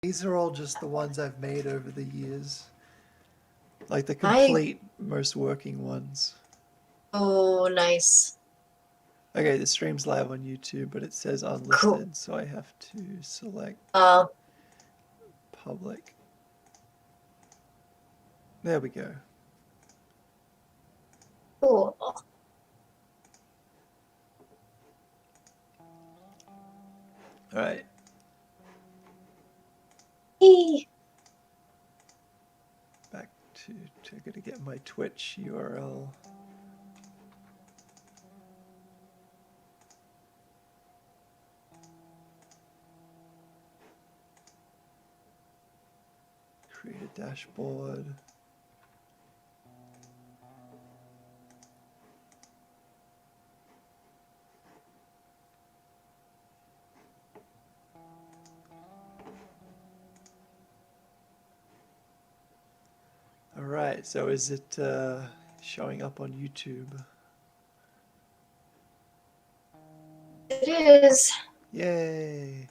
These are all just the ones I've made over the years. Like the complete, most working ones. Oh, nice. Okay, the stream's live on YouTube, but it says Cool. unlisted, so I have to select Uh, public. There we go. cool. Alright. Back to I gotta get my Twitch URL. Create a dashboard. Alright, so is it showing up on YouTube? It is. Yay!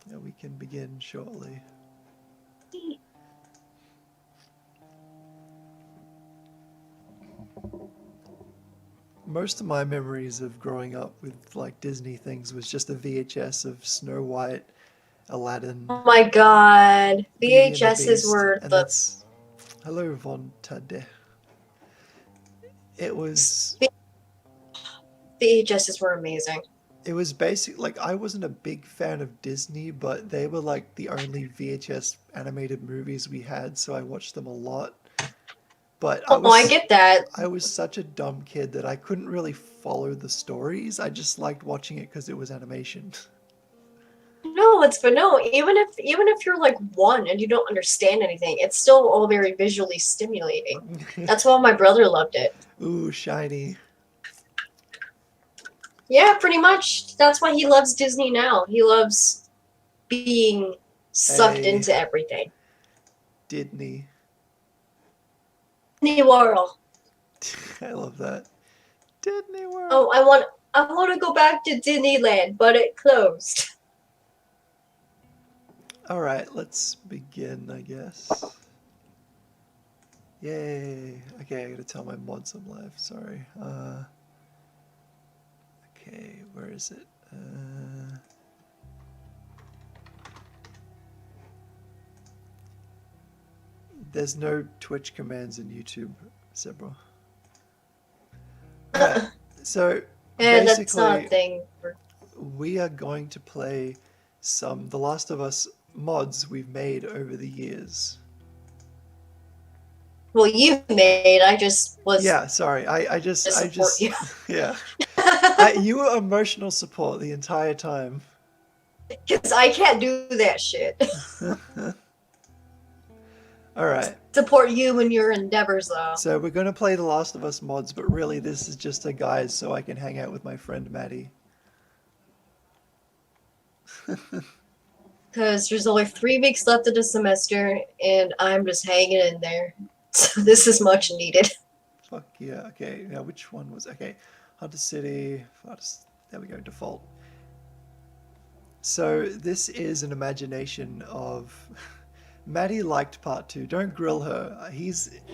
Now we can begin shortly. Most of my memories of growing up with like Disney things was just a VHS of Snow White, Aladdin, Oh my god. Beauty and the VHSs Beast, were and the that's hello Von Tade. It was VHSs were amazing. it was basic like I wasn't a big fan of Disney, but they were like the only VHS animated movies we had, so I watched them a lot. But Oh, I get that. I was such a dumb kid that I couldn't really follow the stories. I just liked watching it because it was animation. No, even if you're like one and you don't understand anything, it's still all very visually stimulating. That's why my brother loved it. Ooh, shiny. Yeah, pretty much. That's why he loves Disney now. He loves being sucked Hey, into everything. Disney. Disney World. I love that. Disney World. Oh, I want to go back to Disneyland, but it closed. Alright, let's begin, I guess. Yay. Okay, I gotta tell my mods I'm live, sorry. Okay, where is it? There's no Twitch commands in YouTube, Zebra. Alright, so And that's not a basically thing. we are going to play some The Last of Us mods we've made over the years. Well, you made. I just was. Yeah, sorry. I just you. yeah. You were emotional support the entire time. Because I can't do that shit. All right. Support you in your endeavors, though. So we're going to play The Last of Us mods, but really this is just a guide so I can hang out with my friend Maddy. Because there's only 3 weeks left of the semester, and I'm just hanging in there. So this is much needed. Fuck yeah. Okay, now which one was... Okay, Hunter City... There we go, default. So this is an imagination of... Maddy liked part 2. Don't grill her.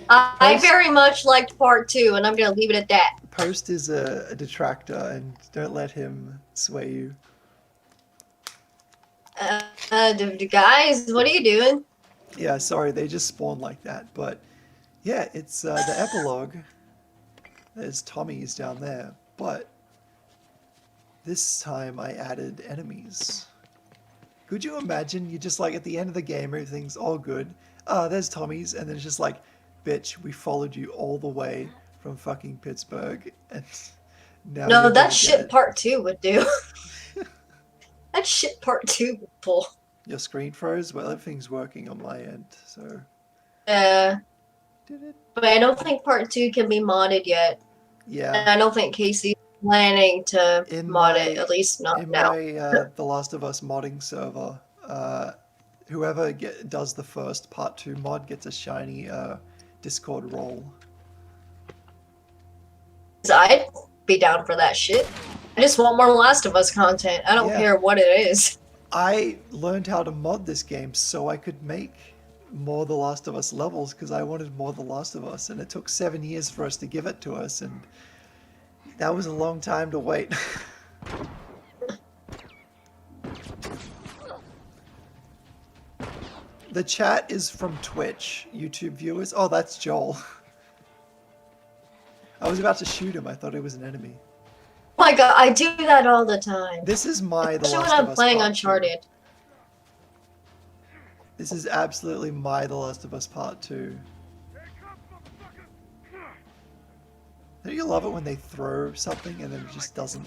I very much liked part 2, and I'm going to leave it at that. Post is a detractor, and don't let him sway you. Guys, what are you doing? Yeah, sorry, they just spawn like that, but... Yeah, it's the epilogue. There's Tommy's down there, but this time I added enemies. Could you imagine you just like at the end of the game, everything's all good. There's Tommy's, and then it's just like, bitch, we followed you all the way from fucking Pittsburgh, and now No, that shit part 2 would do. That shit part 2 would pull. Your screen froze? Well, everything's working on my end, so... But I don't think part 2 can be modded yet. Yeah. And I don't think Casey's planning to mod it, at least not now. In my The Last of Us modding server, whoever does the first part 2 mod gets a shiny Discord role. I'd be down for that shit. I just want more Last of Us content. I don't care what it is. I learned how to mod this game so I could make more The Last of Us levels because I wanted more The Last of Us, and it took 7 years for us to give it to us, and that was a long time to wait. The chat is from Twitch, YouTube viewers. Oh, that's Joel. I was about to shoot him. I thought he was an enemy. Oh my god, I do that all the time. This is my The Especially Last when of I'm Us playing Part 2. Uncharted. This is absolutely my The Last of Us Part 2. Don't you love it when they throw something and then it just doesn't?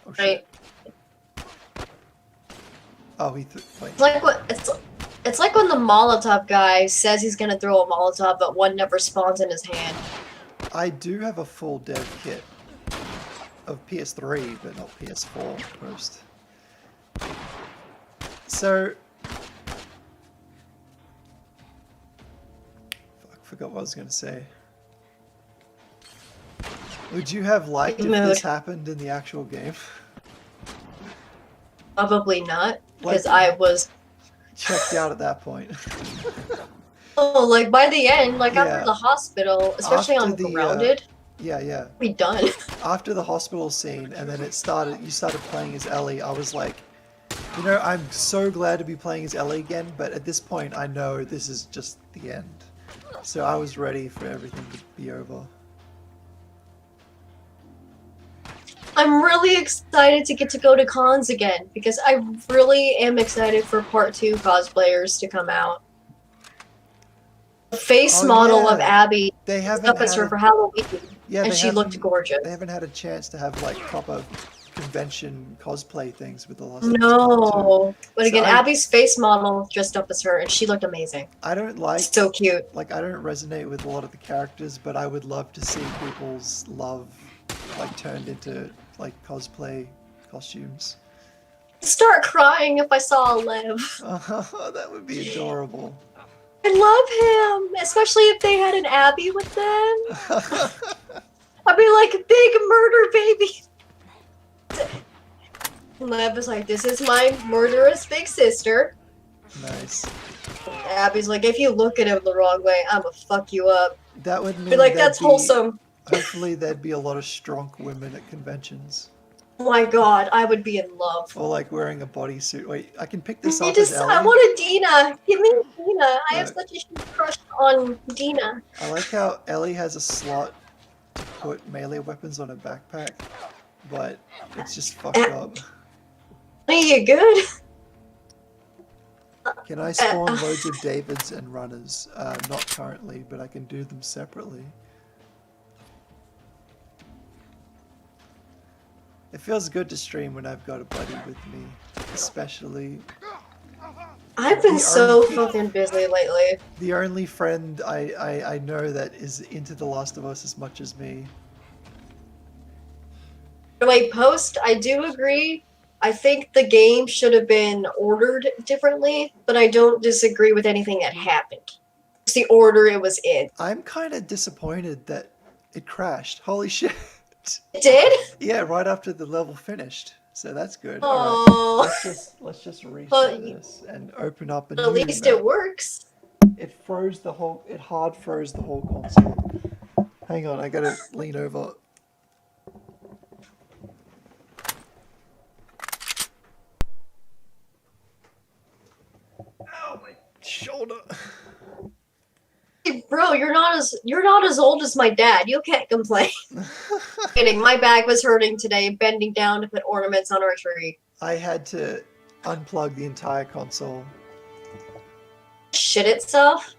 Oh shit. Right. Oh, wait. It's like what it's like when the Molotov guy says he's gonna throw a Molotov, but one never spawns in his hand. I do have a full dev kit of PS3, but not PS4 first. So, fuck, forgot what I was gonna say. Would you have liked if this happened in the actual game? Probably not, because Like- I was Checked out at that point. like by the end, like Yeah. after the hospital, especially After on the, Grounded, Yeah. be done. After the hospital scene, and then you started playing as Ellie, I was like, you know, I'm so glad to be playing as Ellie again, but at this point I know this is just the end. So I was ready for everything to be over. I'm really excited to get to go to cons again because I really am excited for part 2 cosplayers to come out. The face Oh, model of yeah. Abby They haven't up as had her for Halloween, yeah, and they she looked haven't- gorgeous. They haven't had a chance to have like proper convention cosplay things with The Last of Us Part 2. No, but So again, I- Abby's face model dressed up as her, and she looked amazing. I don't like So cute. I don't resonate with a lot of the characters, but I would love to see people's love like turned into like cosplay costumes. I'd start crying if I saw a Lev. Oh, that would be adorable. I love him, especially if they had an Abby with them. I'd be like, big murder baby. Lev is like, this is my murderous big sister. Nice. Abby's like, if you look at him the wrong way, I'ma fuck you up. That would mean Be like, there'd that's be- wholesome. Hopefully there'd be a lot of strong women at conventions. Oh my god, I would be in love. Or like wearing a bodysuit. Wait, I can pick this I up as just, Ellie? I want a Dina. Give me Dina. I have No. such a huge crush on Dina. I like how Ellie has a slot to put melee weapons on her backpack, but it's just fucked up. Are you good? Can I spawn loads of Davids and runners? Not currently, but I can do them separately. It feels good to stream when I've got a buddy with me, especially I've been The so only- fucking busy lately. the only friend I know that is into The Last of Us as much as me. Wait, post, I do agree. I think the game should have been ordered differently, but I don't disagree with anything that happened. It's the order it was in. I'm kind of disappointed that it crashed. Holy shit. It did? Yeah, right after the level finished. So that's good. All right. Oh, Let's just reset Well, this and open up a at new least map. it works. It hard froze the whole console. Hang on, I gotta lean over. Ow, my shoulder. Hey, bro, you're not as old as my dad. You can't complain. Kidding. My back was hurting today, bending down to put ornaments on our tree. I had to unplug the entire console. Shit itself.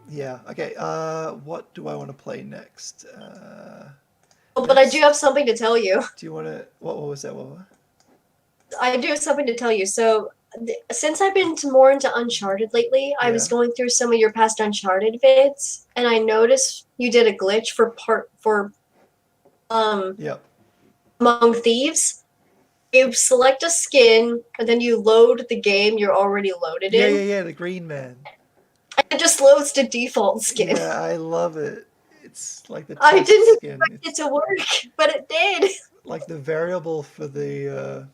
Yeah, okay, what do I want to play next? Oh, but I do have something to tell you. Do you want to, what was that? I do have something to tell you. So, since I've been more into Uncharted lately, I was Yeah. going through some of your past Uncharted vids, and I noticed you did a glitch for Yep. Among Thieves. You select a skin, and then you load the game you're already loaded in. Yeah, the green man. And it just loads to default skin. Yeah, I love it. It's like the I test didn't skin. expect it to work, but it did. Like the variable for the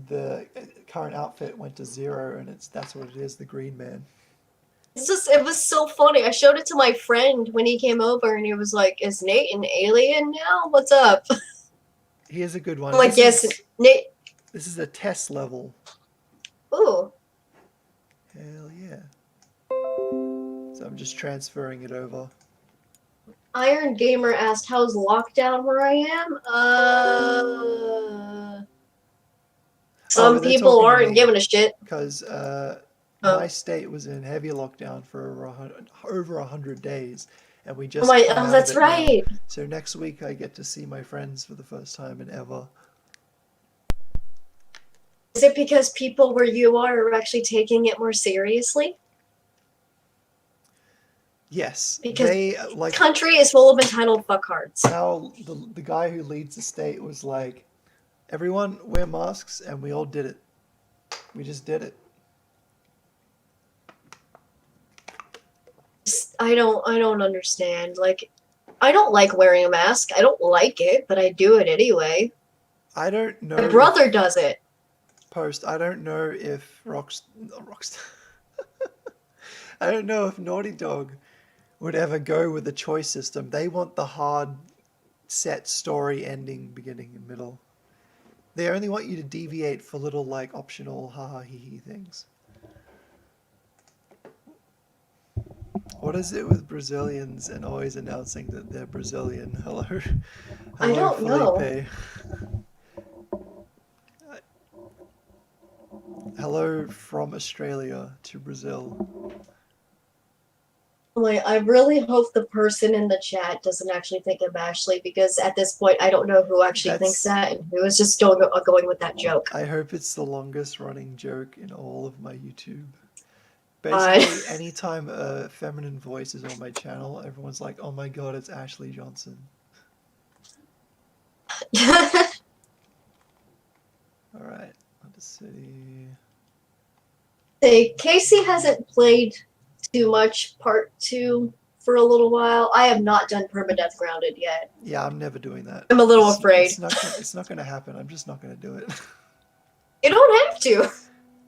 the current outfit went to 0, and that's what it is, the Green Man. It was so funny. I showed it to my friend when he came over, and he was like, "Is Nate an alien now? What's up?" Here's a good one. I'm like, "Yes, Nate." This is a test level. Ooh. Hell yeah. So I'm just transferring it over. Iron Gamer asked, "How's lockdown where I am?" Some they're people talking to aren't me, giving a shit. because my Oh. state was in heavy lockdown for over 100 days, and we Oh just my, come oh, out of that's it now. right. So next week I get to see my friends for the first time in ever. Is it because people where you are actually taking it more seriously? Yes, Because they like country is full of entitled fuckhards. how the guy who leads the state was like, everyone wear masks, and we all did it. We just did it. I don't understand. Like, I don't like wearing a mask. I don't like it, but I do it anyway. I don't know. My brother does it. I don't know if Rockstar. I don't know if Naughty Dog would ever go with a choice system. They want the hard set story ending, beginning, and middle. They only want you to deviate for little like optional haha hee hee things. What is it with Brazilians and always announcing that they're Brazilian? Hello, I hello, don't know. Felipe. Hello from Australia to Brazil. Like, I really hope the person in the chat doesn't actually think I'm Ashley, because at this point I don't know who actually thinks that and who is just going with that joke. I hope it's the longest running joke in all of my YouTube. Basically, anytime a feminine voice is on my channel, everyone's like, "Oh my god, it's Ashley Johnson." All right, let's see. Hey, Casey hasn't played too much part 2 for a little while. I have not done permadeath grounded yet. Yeah, I'm never doing that. I'm a little afraid. It's not gonna happen. I'm just not gonna do it. You don't have to.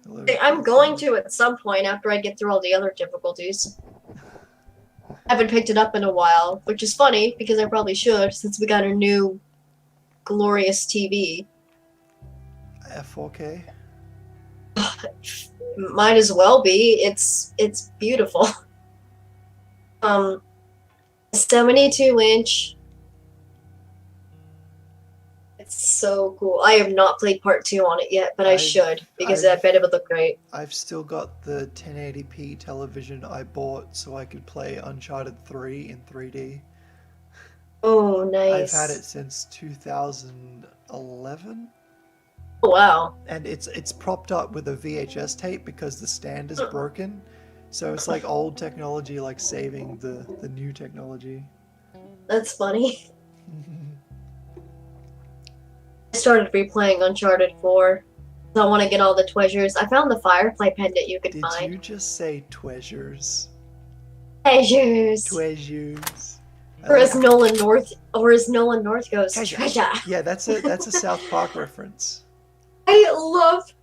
Hello, I'm going to at some point after I get through all the other difficulties. I haven't picked it up in a while, which is funny because I probably should since we got a new glorious TV. F4K. Might as well be. It's beautiful. 72-inch. It's so cool. I have not played part 2 on it yet, but I should because I bet it would look great. I've still got the 1080p television I bought so I could play Uncharted 3 in 3D. Oh, nice. I've had it since 2011. Oh, wow. And it's propped up with a VHS tape because the stand is broken. So it's like old technology like saving the new technology. That's funny. I started replaying Uncharted 4. I want to get all the treasures. I found the Firefly pendant you could find. Did you just say treasures? Treasures. Treasures. Or as Nolan North goes, treasure. Yeah, that's a South Park reference. I love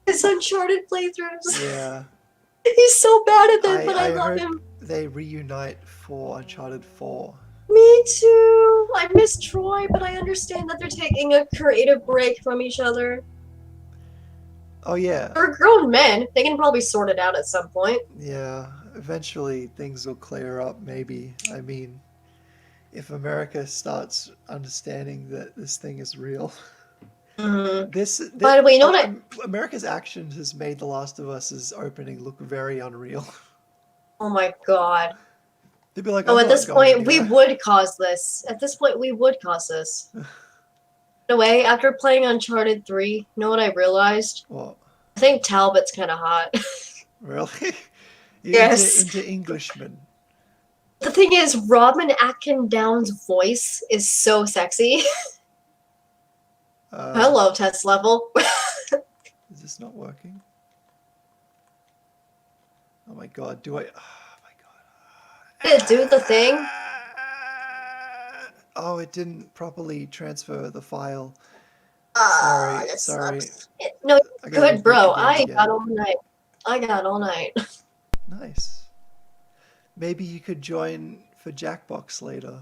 his Uncharted playthroughs. Yeah. He's so bad at them, but I love him. They reunite for Uncharted 4. Me too. I miss Troy, but I understand that they're taking a creative break from each other. Oh yeah. They're grown men. They can probably sort it out at some point. Yeah, eventually things will clear up, maybe. I mean, if America starts understanding that this thing is real. Mm-hmm. By the way, you know what? America's actions has made The Last of Us's opening look very unreal. Oh my god. They'd be like, oh, at this point, we would cause this. At this point, we would cause this. In a way, after playing Uncharted 3, you know what I realized? What? I think Talbot's kind of hot. Really? Yes. Into Englishmen. The thing is, Robin Atkin-Down's voice is so sexy. Hello, test level. Is this not working? Oh my god, do I... Oh my god. Did it do the thing? Oh, it didn't properly transfer the file. Sorry, That sorry. sucks. No, I gotta good, go beat bro. the games I again. got all night. I got all night. Nice. Maybe you could join for Jackbox later.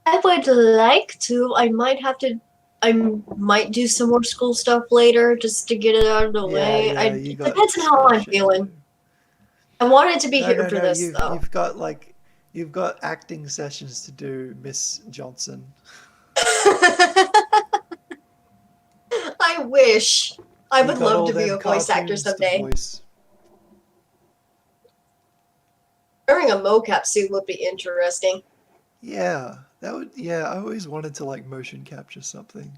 I would like to. I might have to. I might do some more school stuff later just to get it out of the way. Yeah, you It got depends on how school I'm shit to feeling. do. I wanted to be No, here no, for no. this though. You've got acting sessions to do, Miss Johnson. I wish. I You would got love all to be them a voice actor cartoons to someday. voice. Wearing a mocap suit would be interesting. Yeah, that would. Yeah, I always wanted to like motion capture something.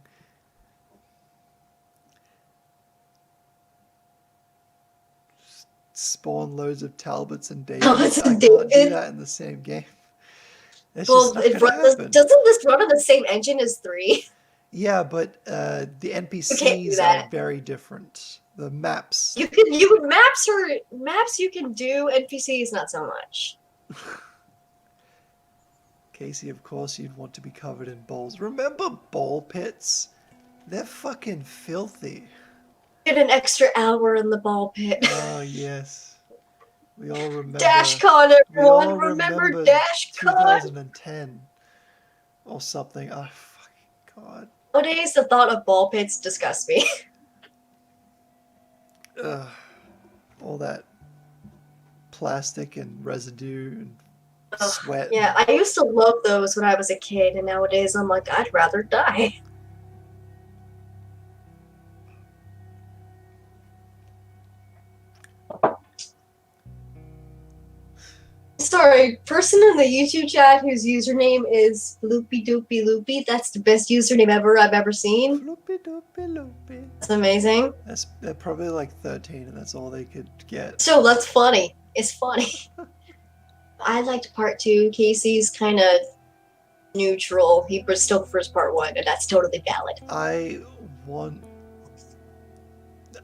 Spawn loads of Talbots and Davies. I Listen, can't do David. that in the same game. It's just Well, not gonna happen. doesn't this run on the same engine as 3? Yeah, but the You can't do NPCs are that. very different. The maps. You maps you can do, NPCs not so much. Casey, of course you'd want to be covered in balls. Remember ball pits? They're fucking filthy. Get an extra hour in the ball pit. Oh yes. We all remember. DashCon, We all everyone! Remember remember DashCon! 2010 or something. Oh fucking god. Nowadays, the thought of ball pits disgusts me. Ugh. All that plastic and residue and sweat. Yeah, I used to love those when I was a kid, and nowadays I'm like, I'd rather die. Sorry, person in the YouTube chat whose username is Loopy Doopy Loopy. That's the best username ever I've ever seen. Floopy doopy loopy. That's amazing. They're probably like 13 and that's all they could get. So that's funny. It's funny. I liked part 2. Casey's kind of neutral. He still prefers part 1, and that's totally valid.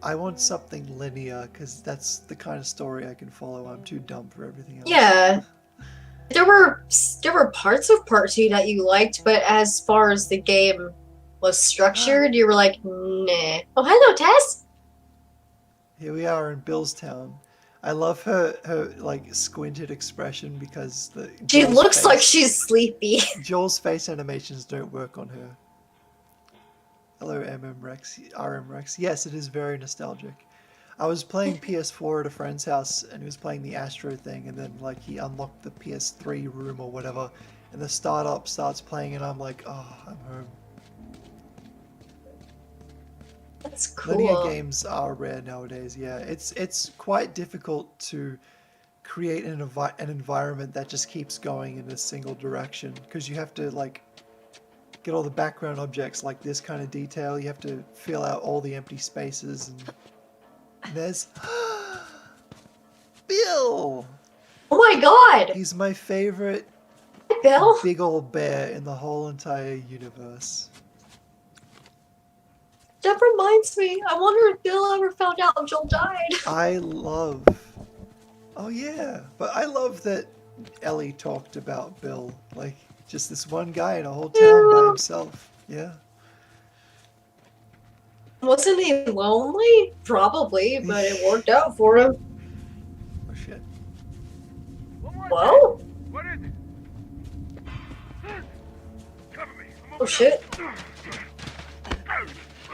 I want something linear because that's the kind of story I can follow. I'm too dumb for everything else. Yeah. There were parts of part 2 that you liked, but as far as the game was structured, you were like, nah. Oh, hello, Tess! Here we are in Billstown. I love her like squinted expression because She Joel's looks face- like she's sleepy. Joel's face animations don't work on her. Hello, RM Rex. Yes, it is very nostalgic. I was playing PS4 at a friend's house, and he was playing the Astro thing, and then like he unlocked the PS3 room or whatever, and the startup starts playing, and I'm like, oh, I'm home. That's cool. Linear games are rare nowadays. Yeah, it's quite difficult to create an environment that just keeps going in a single direction because you have to like get all the background objects like this kind of detail. You have to fill out all the empty spaces, and there's Bill. Oh my god! He's my favorite Bill? big old bear in the whole entire universe. That reminds me. I wonder if Bill ever found out Joel died. Oh yeah, but I love that Ellie talked about Bill, like just this one guy in a whole town by himself. Yeah. Wasn't he lonely? Probably, but it worked out for him. Oh shit. Whoa! What is it? Cover me. Oh shit.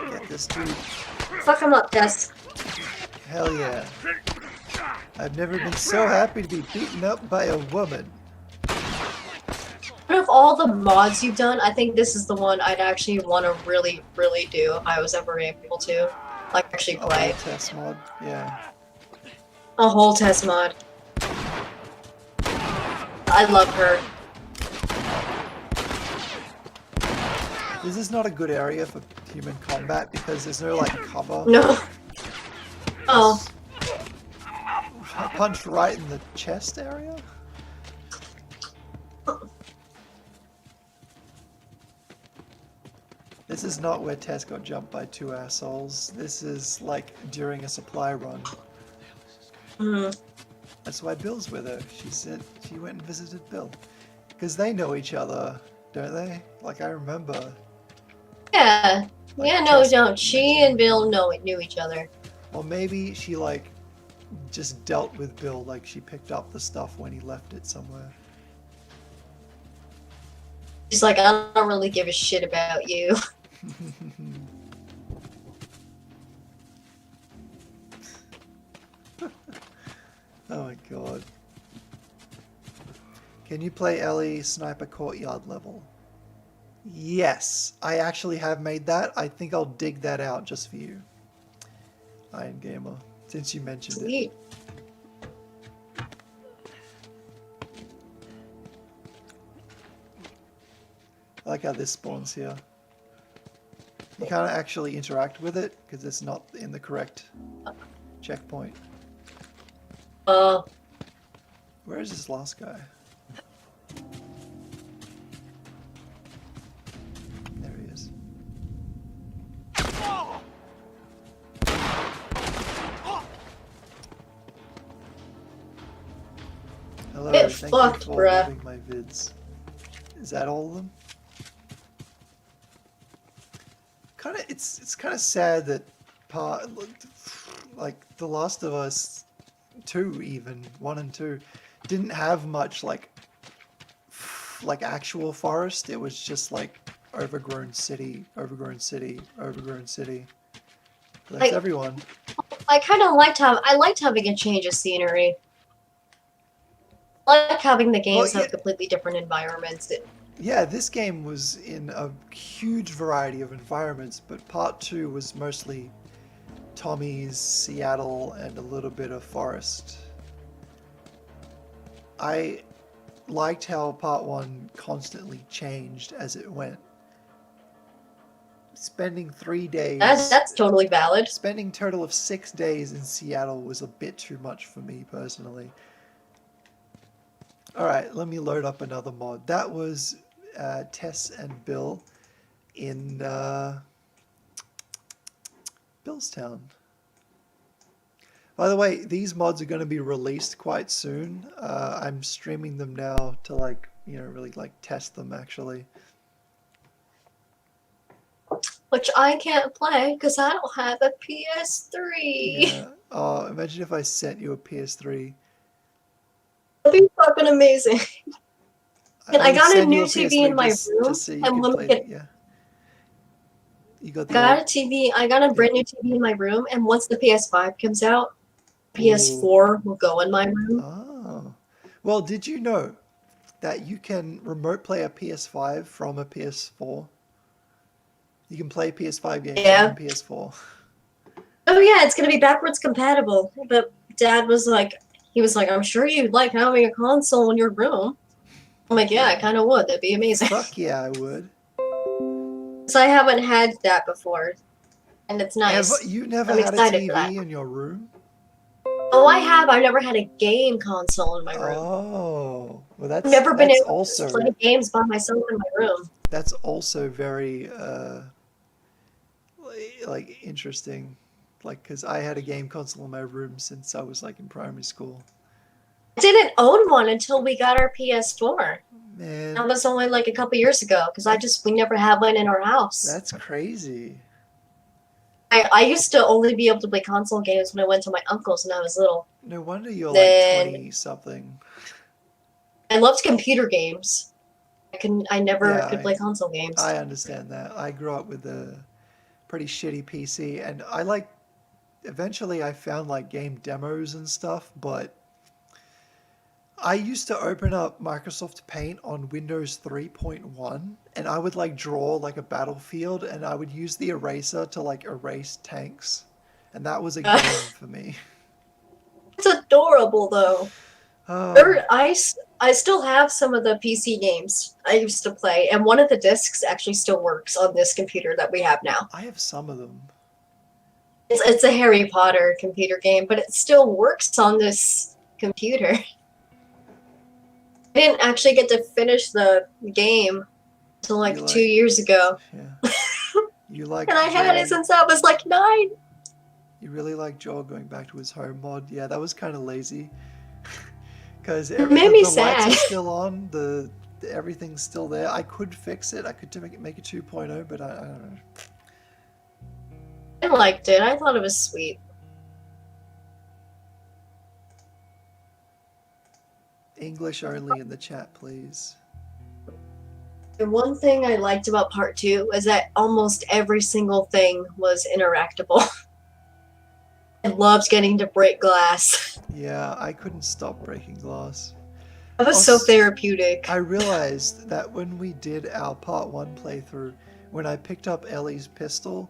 Get this dude. Fuck him up, Tess. Hell yeah. I've never been so happy to be beaten up by a woman. Out of all the mods you've done, I think this is the one I'd actually want to really, really do if I was ever able to. Like, actually Oh, play. test mod. Yeah. A whole test mod. I love her. This is not a good area for human combat because there's no like cover. No. Oh. I punched right in the chest area. This is not where Tess got jumped by 2 assholes. This is like during a supply run. Mm. That's why Bill's with her. She went and visited Bill. Because they know each other, don't they? Like I remember. Yeah. Like, Yeah, no, test don't. She mentioned. and Bill knew each other. Or maybe she like just dealt with Bill, like she picked up the stuff when he left it somewhere. She's like, I don't really give a shit about you. Oh my god. Can you play Ellie Sniper Courtyard level? Yes, I actually have made that. I think I'll dig that out just for you, Iron Gamer, since you mentioned it. Sweet. I like how this spawns here. You can't actually interact with it because it's not in the correct checkpoint. Where is this last guy? There he is. Hello, Get thank fucked, you for bruh. loving my vids. Is that all of them? It's kind of sad that like The Last of Us 2, even 1 and 2, didn't have much like actual forest. It was just like overgrown city, overgrown city, overgrown city. That's everyone. I kind of liked having a change of scenery. I like having the games have completely different environments. Yeah, this game was in a huge variety of environments, but part 2 was mostly Tommy's, Seattle, and a little bit of forest. I liked how part 1 constantly changed as it went. Spending 3 days... That's totally valid. Spending a total of 6 days in Seattle was a bit too much for me, personally. Alright, let me load up another mod. That was Tess and Bill in Billstown. By the way, these mods are going to be released quite soon. I'm streaming them now to really test them actually. Which I can't play because I don't have a PS3. Yeah. Oh, imagine if I sent you a PS3. That'd be fucking amazing. And I got a new TV in my room, just so you and can when play we it. Yeah. You got the got a TV, I got a brand new TV in my room, and once the PS5 comes out, PS4 will go in my room. Oh. Well, did you know that you can remote play a PS5 from a PS4? You can play PS5 games on PS4. Oh yeah, it's gonna be backwards compatible. But Dad was like, I'm sure you'd like having a console in your room. I'm like, yeah, I kind of would. That'd be amazing. Fuck yeah, I would. So I haven't had that before, and it's nice. You never I'm had a excited for that. TV in your room? Oh, I have. I've never had a game console in my room. Oh, well, I've never been able also, to play games by myself in my room. That's also very interesting, because I had a game console in my room since I was in primary school. I didn't own one until we got our PS4. Man, that was only a couple years ago because we never had one in our house. That's crazy. I used to only be able to play console games when I went to my uncle's when I was little. No wonder you're 20 something. I loved computer games. I never could play console games. I understand that. I grew up with a pretty shitty PC, and eventually I found game demos and stuff, but I used to open up Microsoft Paint on Windows 3.1, and I would draw a battlefield, and I would use the eraser to erase tanks, and that was a game for me. It's adorable though. I still have some of the PC games I used to play, and one of the discs actually still works on this computer that we have now. I have some of them. It's a Harry Potter computer game, but it still works on this computer. I didn't actually get to finish the game until 2 years ago. Yeah. You and I had it since I was 9. You really like Joel going back to his home mod? Yeah, that was kind of lazy. Because it made me the sad. lights are still on, everything's still there. I could fix it. I could make it 2.0, but I don't know. liked it. I thought it was sweet. English only in the chat, please. And one thing I liked about part 2 is that almost every single thing was interactable. I loved getting to break glass. Yeah, I couldn't stop breaking glass. That was so therapeutic. I realized that when we did our part 1 playthrough, when I picked up Ellie's pistol,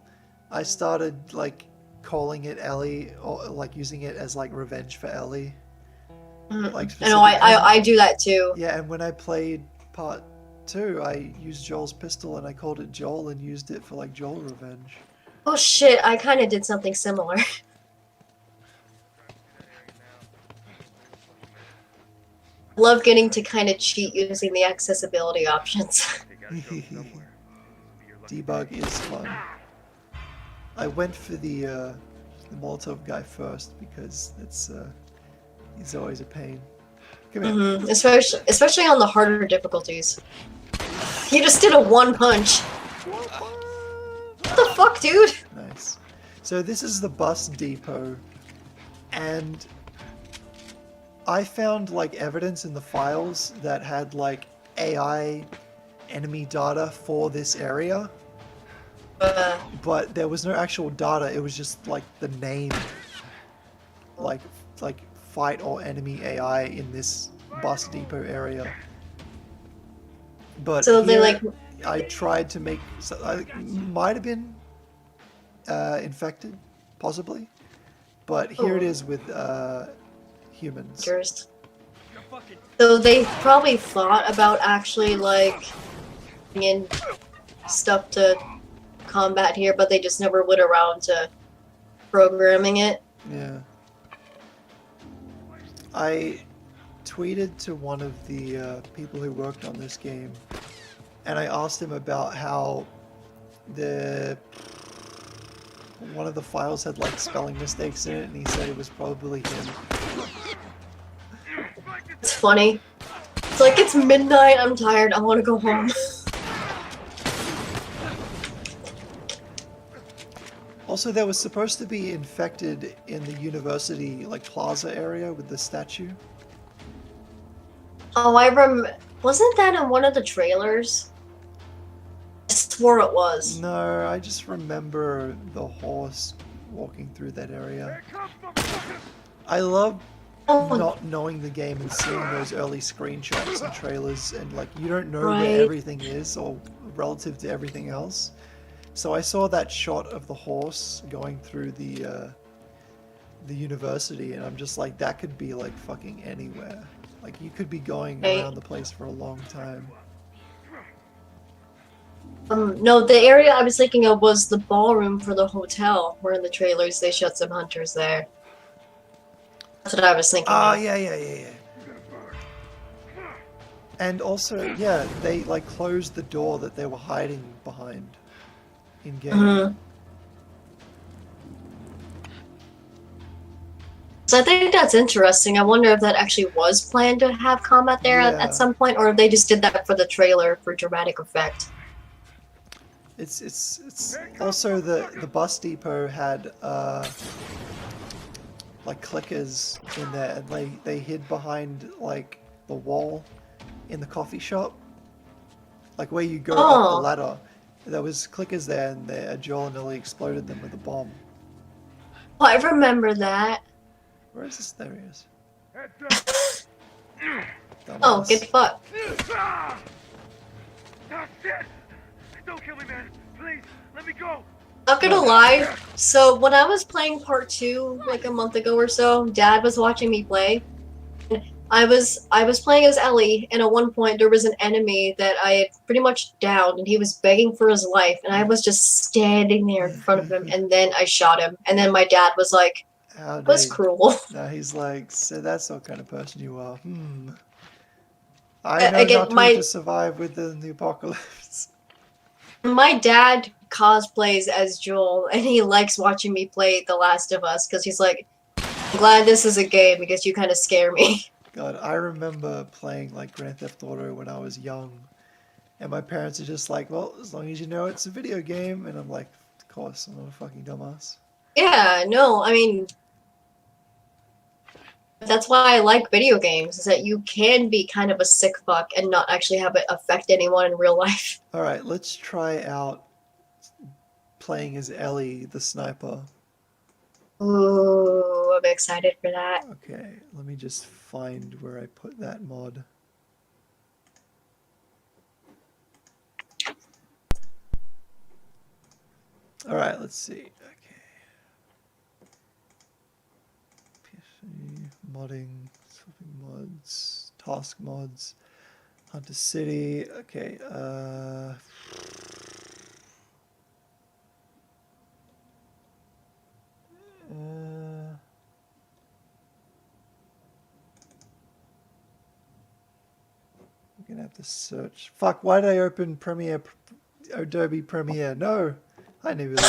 I started like calling it Ellie, or like using it as like revenge for Ellie. Like I know, I do that too. Yeah, and when I played part 2, I used Joel's pistol and I called it Joel and used it for like Joel revenge. Oh shit, I kind of did something similar. Love getting to kind of cheat using the accessibility options. Debug is fun. I went for the Molotov guy first because it's he's always a pain. Come here. Especially on the harder difficulties. You just did a one punch. What the fuck, dude? Nice. So this is the bus depot, and I found like evidence in the files that had like AI enemy data for this area, but there was no actual data. It was just like the name, like fight or enemy AI in this bus depot area. But so they here, like I tried to make. So I might have been infected, possibly, but here it is with humans. So they probably thought about actually like in stuff to combat here, but they just never went around to programming it. Yeah. I tweeted to one of the people who worked on this game, and I asked him about how one of the files had like spelling mistakes in it, and he said it was probably him. It's funny. It's like, it's midnight, I'm tired, I want to go home. Also, there was supposed to be infected in the university like plaza area with the statue. Oh, wasn't that in one of the trailers? I swore it was. No, I just remember the horse walking through that area. I love not knowing the game and seeing those early screenshots and trailers, and like you don't know where everything is or relative to everything else. So I saw that shot of the horse going through the university, and I'm just like, that could be like fucking anywhere. Like you could be going around the place for a long time. No, the area I was thinking of was the ballroom for the hotel, where in the trailers they shot some hunters there. That's what I was thinking. Oh, yeah. And also, yeah, they like closed the door that they were hiding behind in game. So I think that's interesting. I wonder if that actually was planned to have combat there at some point, or if they just did that for the trailer for dramatic effect. It's also the bus depot had like clickers in there, and they hid behind like the wall in the coffee shop, like where you go up the ladder. There was clickers there, and Joel and Ellie exploded them with a bomb. Oh, I remember that. Where is this? There he is. Oh, get fucked. Oh, shit! Don't kill me, man. Please, let me go. Not gonna lie, so when I was playing part 2 like a month ago or so, Dad was watching me play. I was playing as Ellie, and at one point there was an enemy that I had pretty much downed, and he was begging for his life, and I was just standing there in front of him, and then I shot him, and then my dad was like, "Was cruel." Now he's like, so that's what kind of person you are. I know not to survive within the apocalypse. My dad cosplays as Joel, and he likes watching me play The Last of Us, because he's like, "I'm glad this is a game, because you kind of scare me." God, I remember playing like Grand Theft Auto when I was young, and my parents are just like, well, as long as you know it's a video game, and I'm like, course, I'm not a fucking dumbass. Yeah, no, I mean, that's why I like video games, is that you can be kind of a sick fuck and not actually have it affect anyone in real life. Alright, let's try out playing as Ellie, the sniper. Ooh, I'm excited for that. Okay, let me just find where I put that mod. Alright, let's see. Okay. PC, modding, swapping mods, task mods, Hunter City. Okay, I'm gonna have to search. Fuck, why did I open Adobe Premiere? No! Hi, Nebula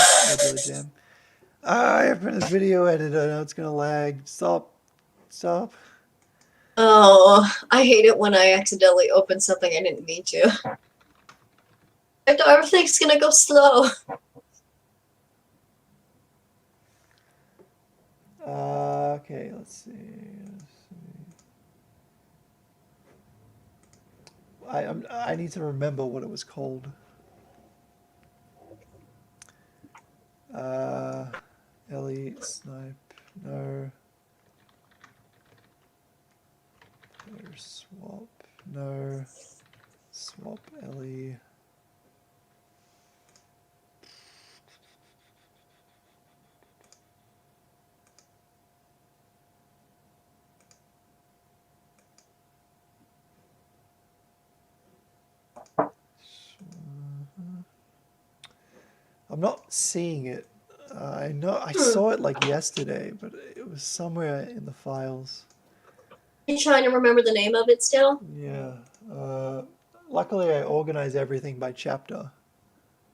Jam. I opened a video editor, now it's gonna lag. Stop. Stop. Oh, I hate it when I accidentally open something I didn't mean to. I know everything's gonna go slow. Okay, let's see. I need to remember what it was called. Ellie Snipe. No. Player swap. No. Swap Ellie. I'm not seeing it. I know I saw it like yesterday, but it was somewhere in the files. You trying to remember the name of it still? Yeah. Luckily, I organize everything by chapter.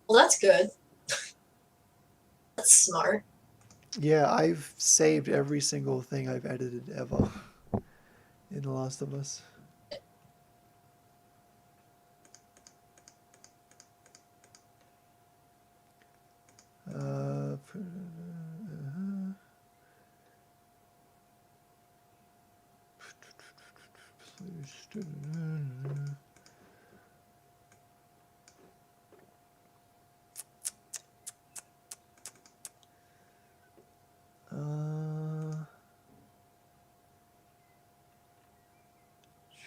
Well, that's good. That's smart. Yeah, I've saved every single thing I've edited ever in The Last of Us. Uh,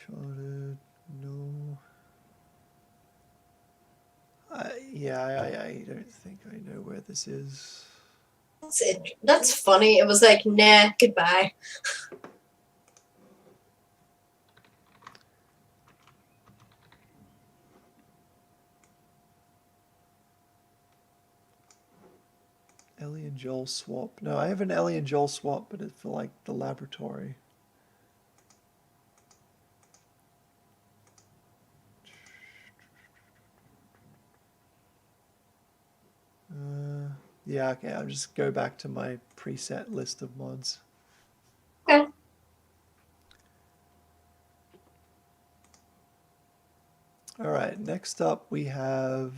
Uncharted, no. I don't think I know where this is. That's it. That's funny. It was like, nah, goodbye. Ellie and Joel swap. No, I have an Ellie and Joel swap, but it's for like the laboratory. Yeah, okay, I'll just go back to my preset list of mods. Okay. All right, next up we have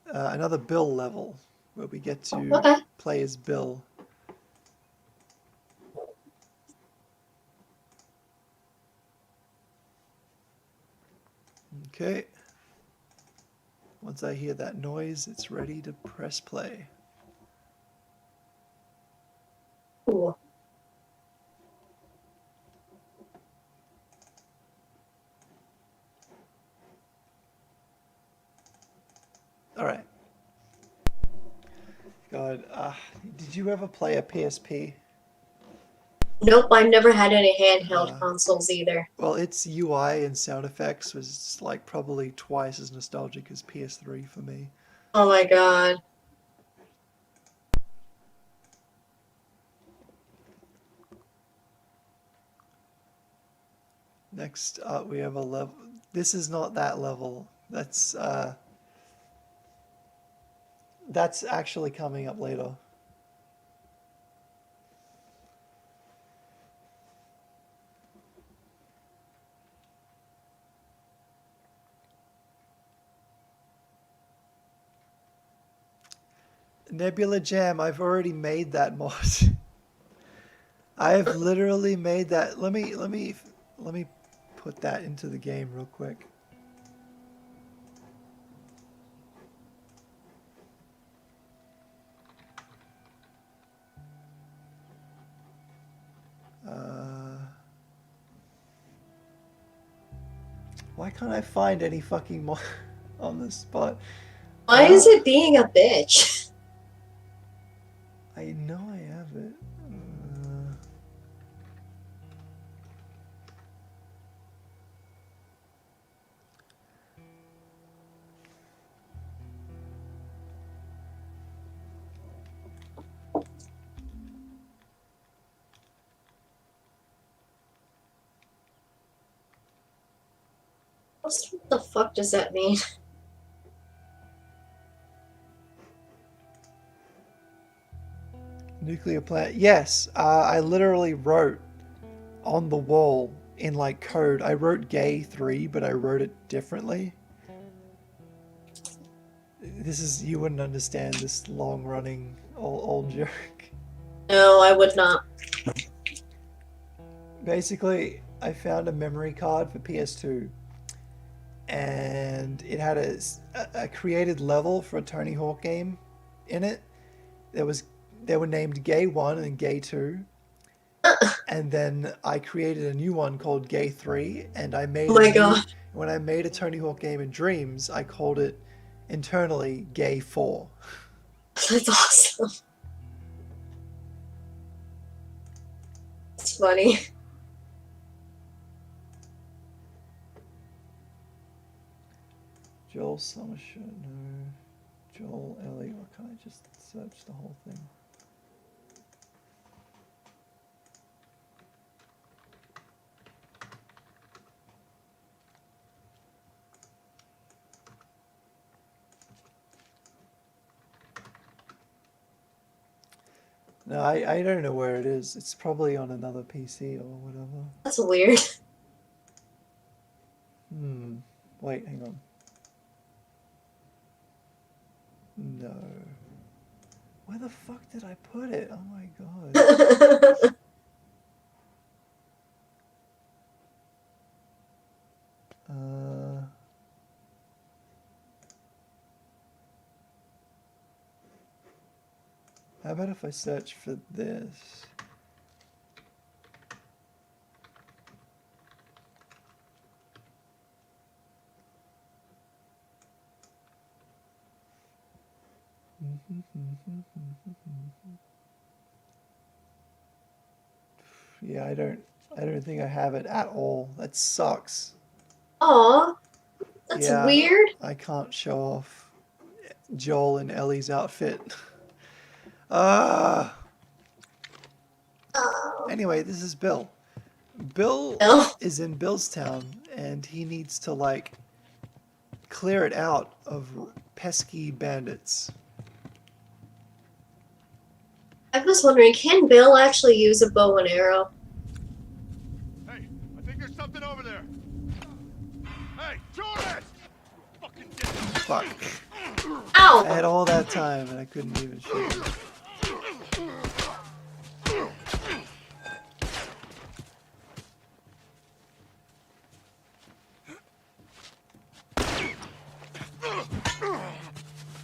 another Bill level where we get to Okay. play as Bill. Okay. Once I hear that noise, it's ready to press play. Cool. All right. God, did you ever play a PSP? Nope, I've never had any handheld consoles either. Well, its UI and sound effects was like probably twice as nostalgic as PS3 for me. Oh my god. Next up, we have a level. This is not that level. That's actually coming up later. Nebula Jam, I've already made that mod. I've literally made that. Let me put that into the game real quick. Why can't I find any fucking mod on the spot? Why is it being a bitch? I know I have it. What the fuck does that mean? Nuclear plant. Yes, I literally wrote on the wall in like code. I wrote gay 3, but I wrote it differently. This is, you wouldn't understand this long running old joke. No, I would not. Basically, I found a memory card for PS2 and it had a created level for a Tony Hawk game in it. They were named Gay 1 and Gay 2. And then I created a new one called Gay 3 and I made Oh my god. when I made a Tony Hawk game in Dreams, I called it internally Gay 4. That's awesome. It's funny. Joel Summershot, no. Joel Ellie, or can I just search the whole thing? No, I don't know where it is. It's probably on another PC or whatever. That's weird. Wait, hang on. No. Where the fuck did I put it? Oh my god. How about if I search for this? Yeah, I don't think I have it at all. That sucks. Aw, that's Yeah, weird. I can't show off Joel and Ellie's outfit. Ah. Oh. Anyway, this is Bill. Bill Bill? is in Billstown, and he needs to like clear it out of pesky bandits. I was wondering, can Bill actually use a bow and arrow? Hey, I think there's something over there. Hey, Jordan! Fucking dead. Fuck. Ow! I had all that time, and I couldn't even shoot him.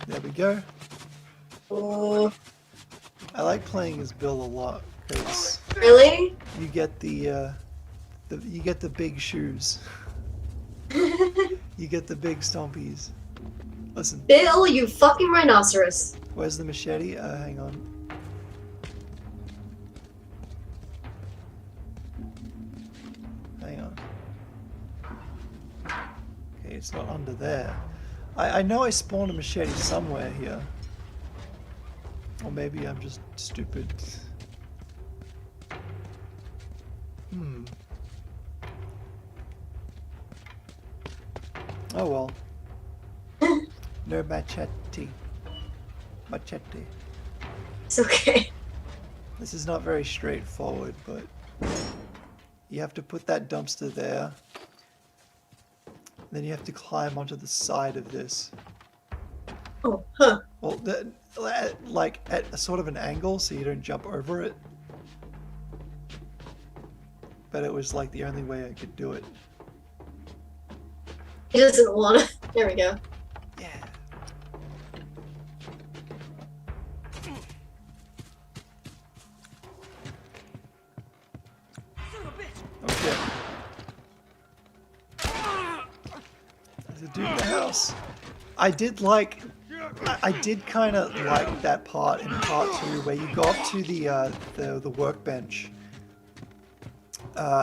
There we go. Oh, I like playing as Bill a lot because really? you get the big shoes. You get the big stompies. Listen, Bill, you fucking rhinoceros. where's the machete? Hang on. Hang on. Okay, it's not under there. I know I spawned a machete somewhere here. Or maybe I'm just stupid. Oh well. No machete. Machete. It's okay. This is not very straightforward, but you have to put that dumpster there. Then you have to climb onto the side of this. Oh, huh. Well, like at a sort of an angle so you don't jump over it. But it was like the only way I could do it. He doesn't want to. There we go. Yeah. Okay. There's a dude in the house. I did like. I did kind of like that part in part 2 where you go up to the workbench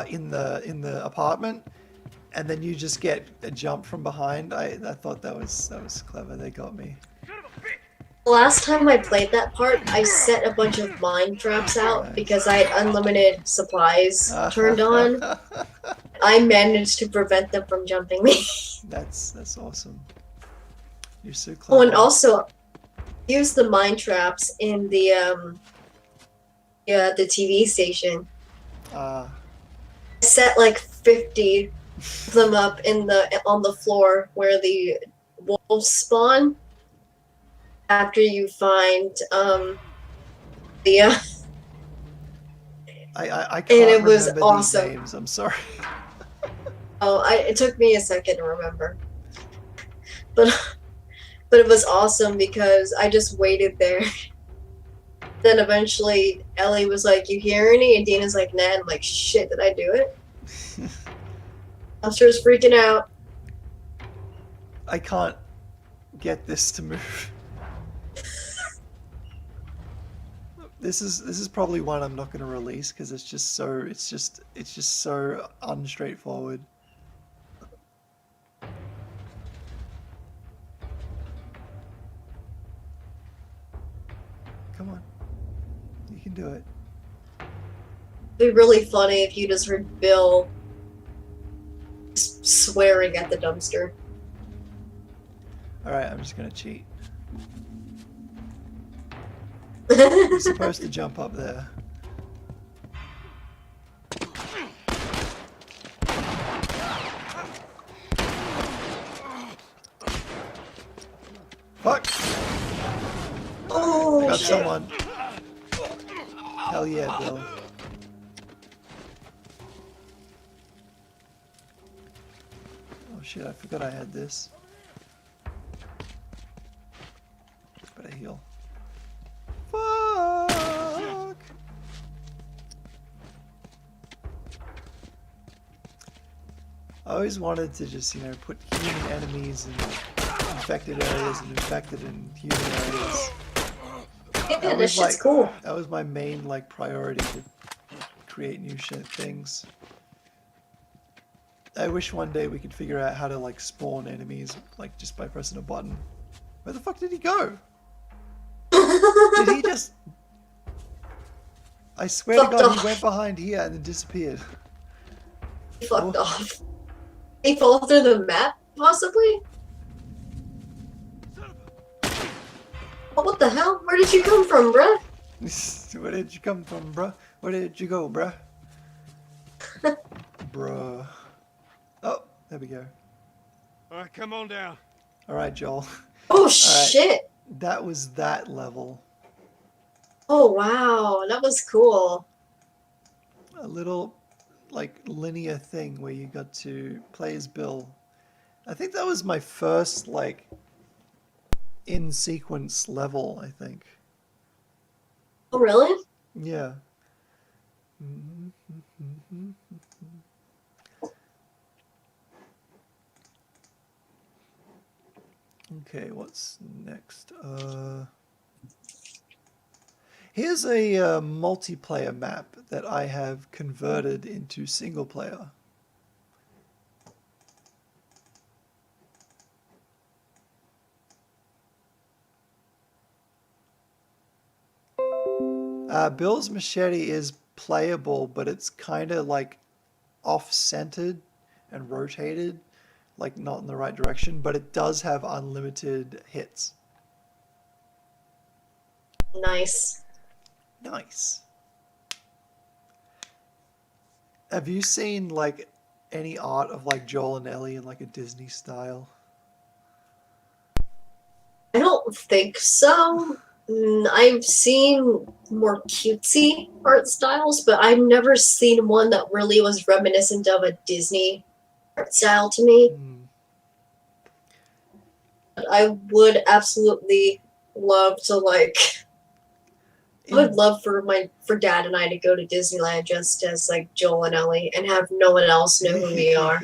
in the apartment, and then you just get a jump from behind. I thought that was clever. They got me. The last time I played that part, I set a bunch of mine traps out because I had unlimited supplies turned on. I managed to prevent them from jumping me. That's awesome. You're so Oh, clever. and also use the mine traps in the TV station. I set like 50 of them up on the floor where the wolves spawn. After you find the I can't and it was remember awesome. these names. I'm sorry. It took me a second to remember, but it was awesome because I just waited there. Then eventually Ellie was like, "You hear any?" And Dina's like, "Nah." I'm like, "Shit, did I do it?" I'm sure it's freaking out. I can't get this to move. This is probably one I'm not going to release because it's just so unstraightforward. Come on, you can do it. It'd be really funny if you just heard Bill swearing at the dumpster. All right, I'm just going to cheat. You're supposed to jump up there. Fuck! Oh, I got shit. someone. Hell yeah, Bill. Oh shit, I forgot I had this. Better heal. Fuck! I always wanted to just, put human enemies in infected areas and infected in human areas. Yeah, this shit's cool. That was my main, priority to create new things. I wish one day we could figure out how to, spawn enemies, just by pressing a button. Where the fuck did he go? Did he just... I swear to God, he went behind here and then disappeared. He fucked off. He fell through the map, possibly? Oh, what the hell? Where did you come from, bruh? Where did you come from, bruh? Where did you go, bruh? Bruh. Oh, there we go. Alright, come on down. Alright, Joel. Oh, shit! That was that level. Oh, wow. That was cool. A little, linear thing where you got to play as Bill. I think that was my first, in-sequence level, I think. Oh, really? Yeah. Okay, what's next? Here's a multiplayer map that I have converted into single player. Bill's machete is playable, but it's kind of off-centered and rotated, not in the right direction, but it does have unlimited hits. Nice. Nice. Have you seen any art of Joel and Ellie in a Disney style? I don't don't think so. I've seen more cutesy art styles, but I've never seen one that really was reminiscent of a Disney art style to me. But I would absolutely love to I would love for Dad and I to go to Disneyland just as like Joel and Ellie and have no one else know who we are.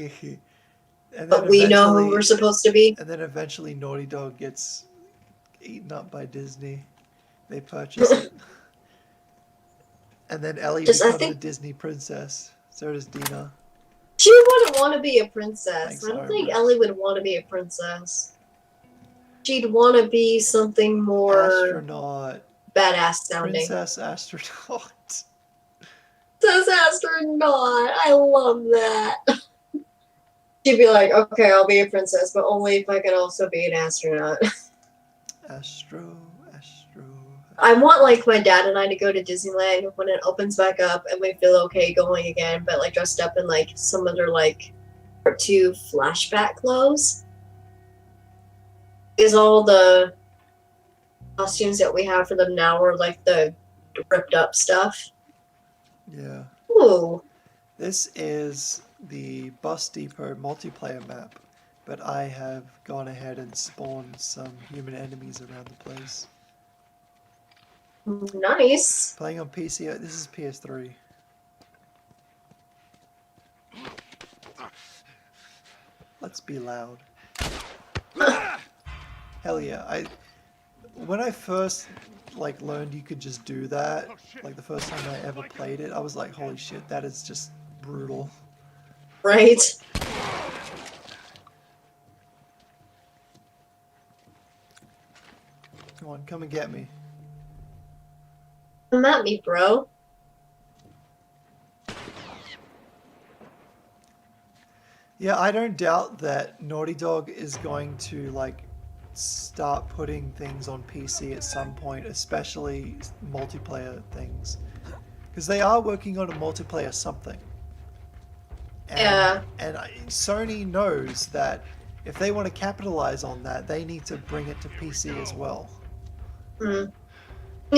But we know who we're supposed to be. And then eventually Naughty Dog gets eaten up by Disney. They purchase it. And then Ellie becomes a Disney princess. So does Dina. She wouldn't want to be a princess. I don't think Ellie would want to be a princess. She'd want to be something more astronaut. Badass sounding. Princess astronaut. Princess astronaut. I love that. She'd be like, okay, I'll be a princess, but only if I can also be an astronaut. Astro. I want my dad and I to go to Disneyland when it opens back up and we feel okay going again, but dressed up in some of their part 2 flashback clothes. Because all the costumes that we have for them now are the ripped up stuff. Yeah. Ooh. This is the Bus Depot multiplayer map, but I have gone ahead and spawned some human enemies around the place. Nice. Playing on PC, this is PS3. Let's be loud. Hell yeah, when I first learned you could just do that, the first time I ever played it, I was like, holy shit, that is just brutal. Right? Come on, come and get me. Come at me, bro. Yeah, I don't doubt that Naughty Dog is going to start putting things on PC at some point, especially multiplayer things, because they are working on a multiplayer something. And, yeah. And Sony knows that if they want to capitalize on that, they need to bring it to PC as well. Mm.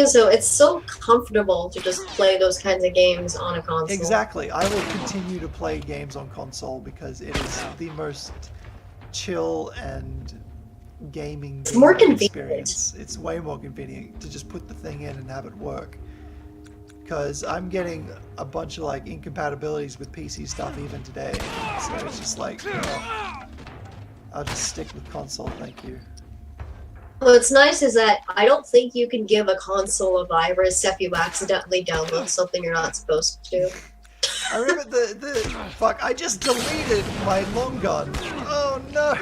So it's so comfortable to just play those kinds of games on a console. Exactly. I will continue to play games on console because it is the most chill and gaming more convenient experience. It's way more convenient to just put the thing in and have it work. Because I'm getting a bunch of incompatibilities with PC stuff even today. So it's just I'll just stick with console, thank you. What's nice is that I don't think you can give a console a virus if you accidentally download something you're not supposed to. I remember fuck, I just deleted my long gun. Oh no!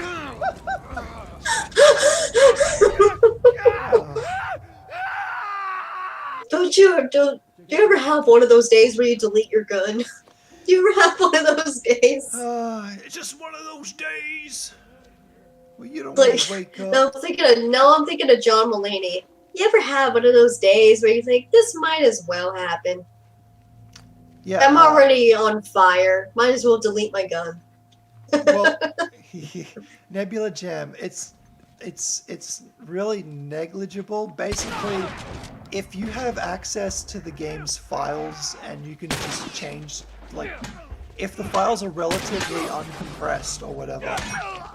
Do you ever have one of those days where you delete your gun? Do you ever have one of those days? It's just one of those days. Well, you don't want to wake up. No, I'm thinking of John Mulaney. You ever have one of those days where you think this might as well happen? Yeah, I'm already on fire. Might as well delete my gun. Well, Nebula Jam, it's really negligible. Basically, if you have access to the game's files and you can just change, if the files are relatively uncompressed or whatever,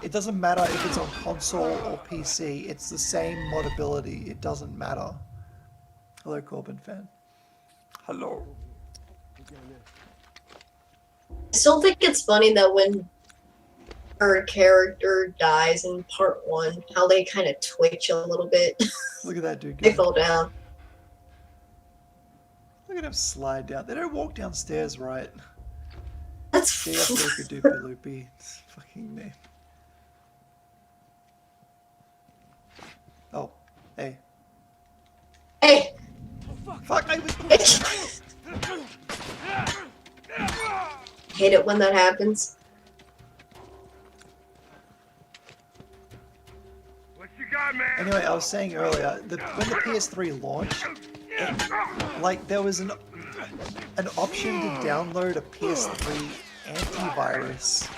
it doesn't matter if it's on console or PC, it's the same modability, it doesn't matter. Hello, Corbin fan. Hello. I still think it's funny that when her character dies in part 1, how they kind of twitch a little bit. Look at that dude go. They fall down. Look at him slide down. They don't walk downstairs right. That's Freako doopy loopy. Fucking name. Oh, hey. Hey! Fuck, I was... Hate it when that happens. What you got, man? Anyway, I was saying earlier, when the PS3 launched, there was an option to download a PS3 antivirus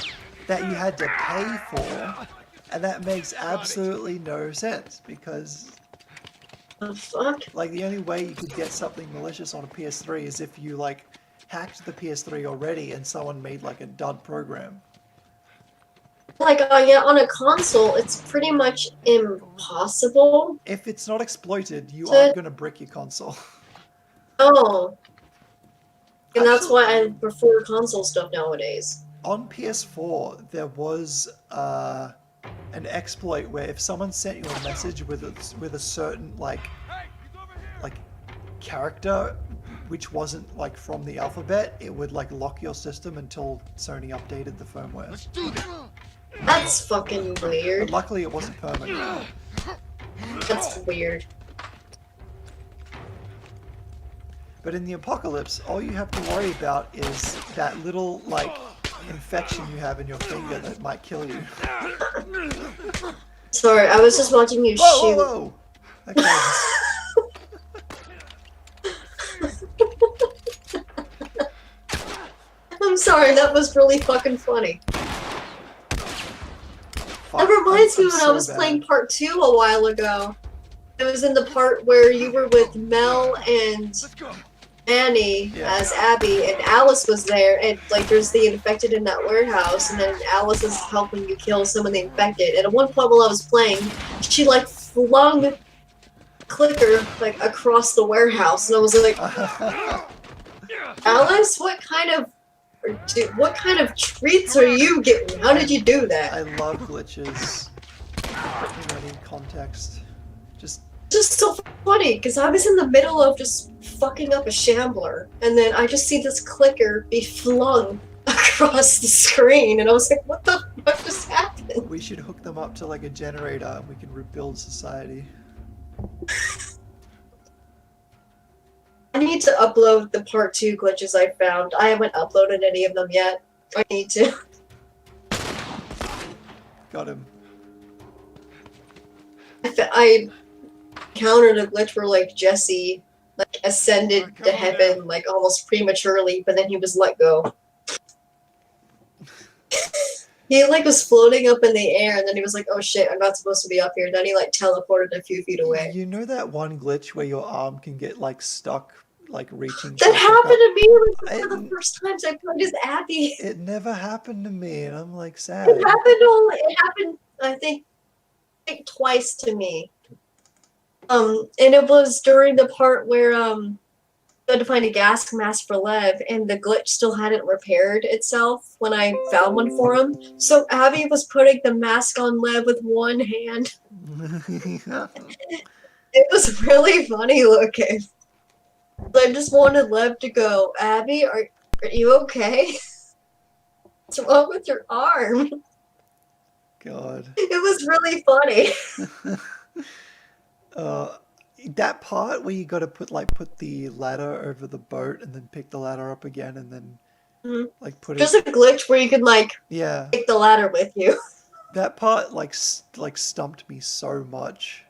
that you had to pay for, And that makes absolutely no sense because, The fuck? like, the only way you could get something malicious on a PS3 is if you, like, hacked the PS3 already and someone made, like, a dud program. Like, yeah, on a console, it's pretty much impossible If it's not exploited, you to. aren't going to brick your console. Oh. And that's Actually, why I prefer console stuff nowadays. on PS4, there was an exploit where if someone sent you a message with a certain like character which wasn't like from the alphabet, it would like lock your system until Sony updated the firmware. Let's do this. That's fucking But weird. luckily, it wasn't permanent. That's weird. But in the apocalypse, all you have to worry about is that little like infection you have in your finger that might kill you. Sorry, I was just watching you Whoa, shoot. whoa, whoa! Okay. I'm sorry, that was really fucking funny. Fuck, That reminds me I'm when so I was bad. playing part 2 a while ago. It was in the part where you were with Mel and Let's go. Annie Yeah. as Abby, and Alice was there, and like there's the infected in that warehouse, and then Alice is helping you kill some of the infected. And at one point while I was playing, she like flung clicker like across the warehouse, and I was like, Alice, what kind of treats are you getting? How did you do that? I love glitches in any context. Just so funny because I was in the middle of just fucking up a shambler, and then I just see this clicker be flung across the screen, and I was like, what the fuck just happened? We should hook them up to like a generator and we can rebuild society. I need to upload the part 2 glitches I found. I haven't uploaded any of them yet. I need to. Got him. I encountered a glitch where like Jesse like ascended to heaven like almost prematurely, but then he was let go. He like was floating up in the air, and then he was like, "Oh shit, I'm not supposed to be up here." Then he like teleported a few feet away. You know that one glitch where your arm can get like stuck, like reaching. That happened to me one of the first times I played as Abby. It never happened to me, and I'm like sad. It happened I think twice to me. And it was during the part where you had to find a gas mask for Lev, and the glitch still hadn't repaired itself when I found one for him. So Abby was putting the mask on Lev with one hand. It was really funny looking. I just wanted Lev to go, Abby, are you okay? What's wrong with your arm? God. It was really funny. That part where you got to put the ladder over the boat and then pick the ladder up again and then like put There's a glitch where you can like yeah, take the ladder with you. that part like stumped me so much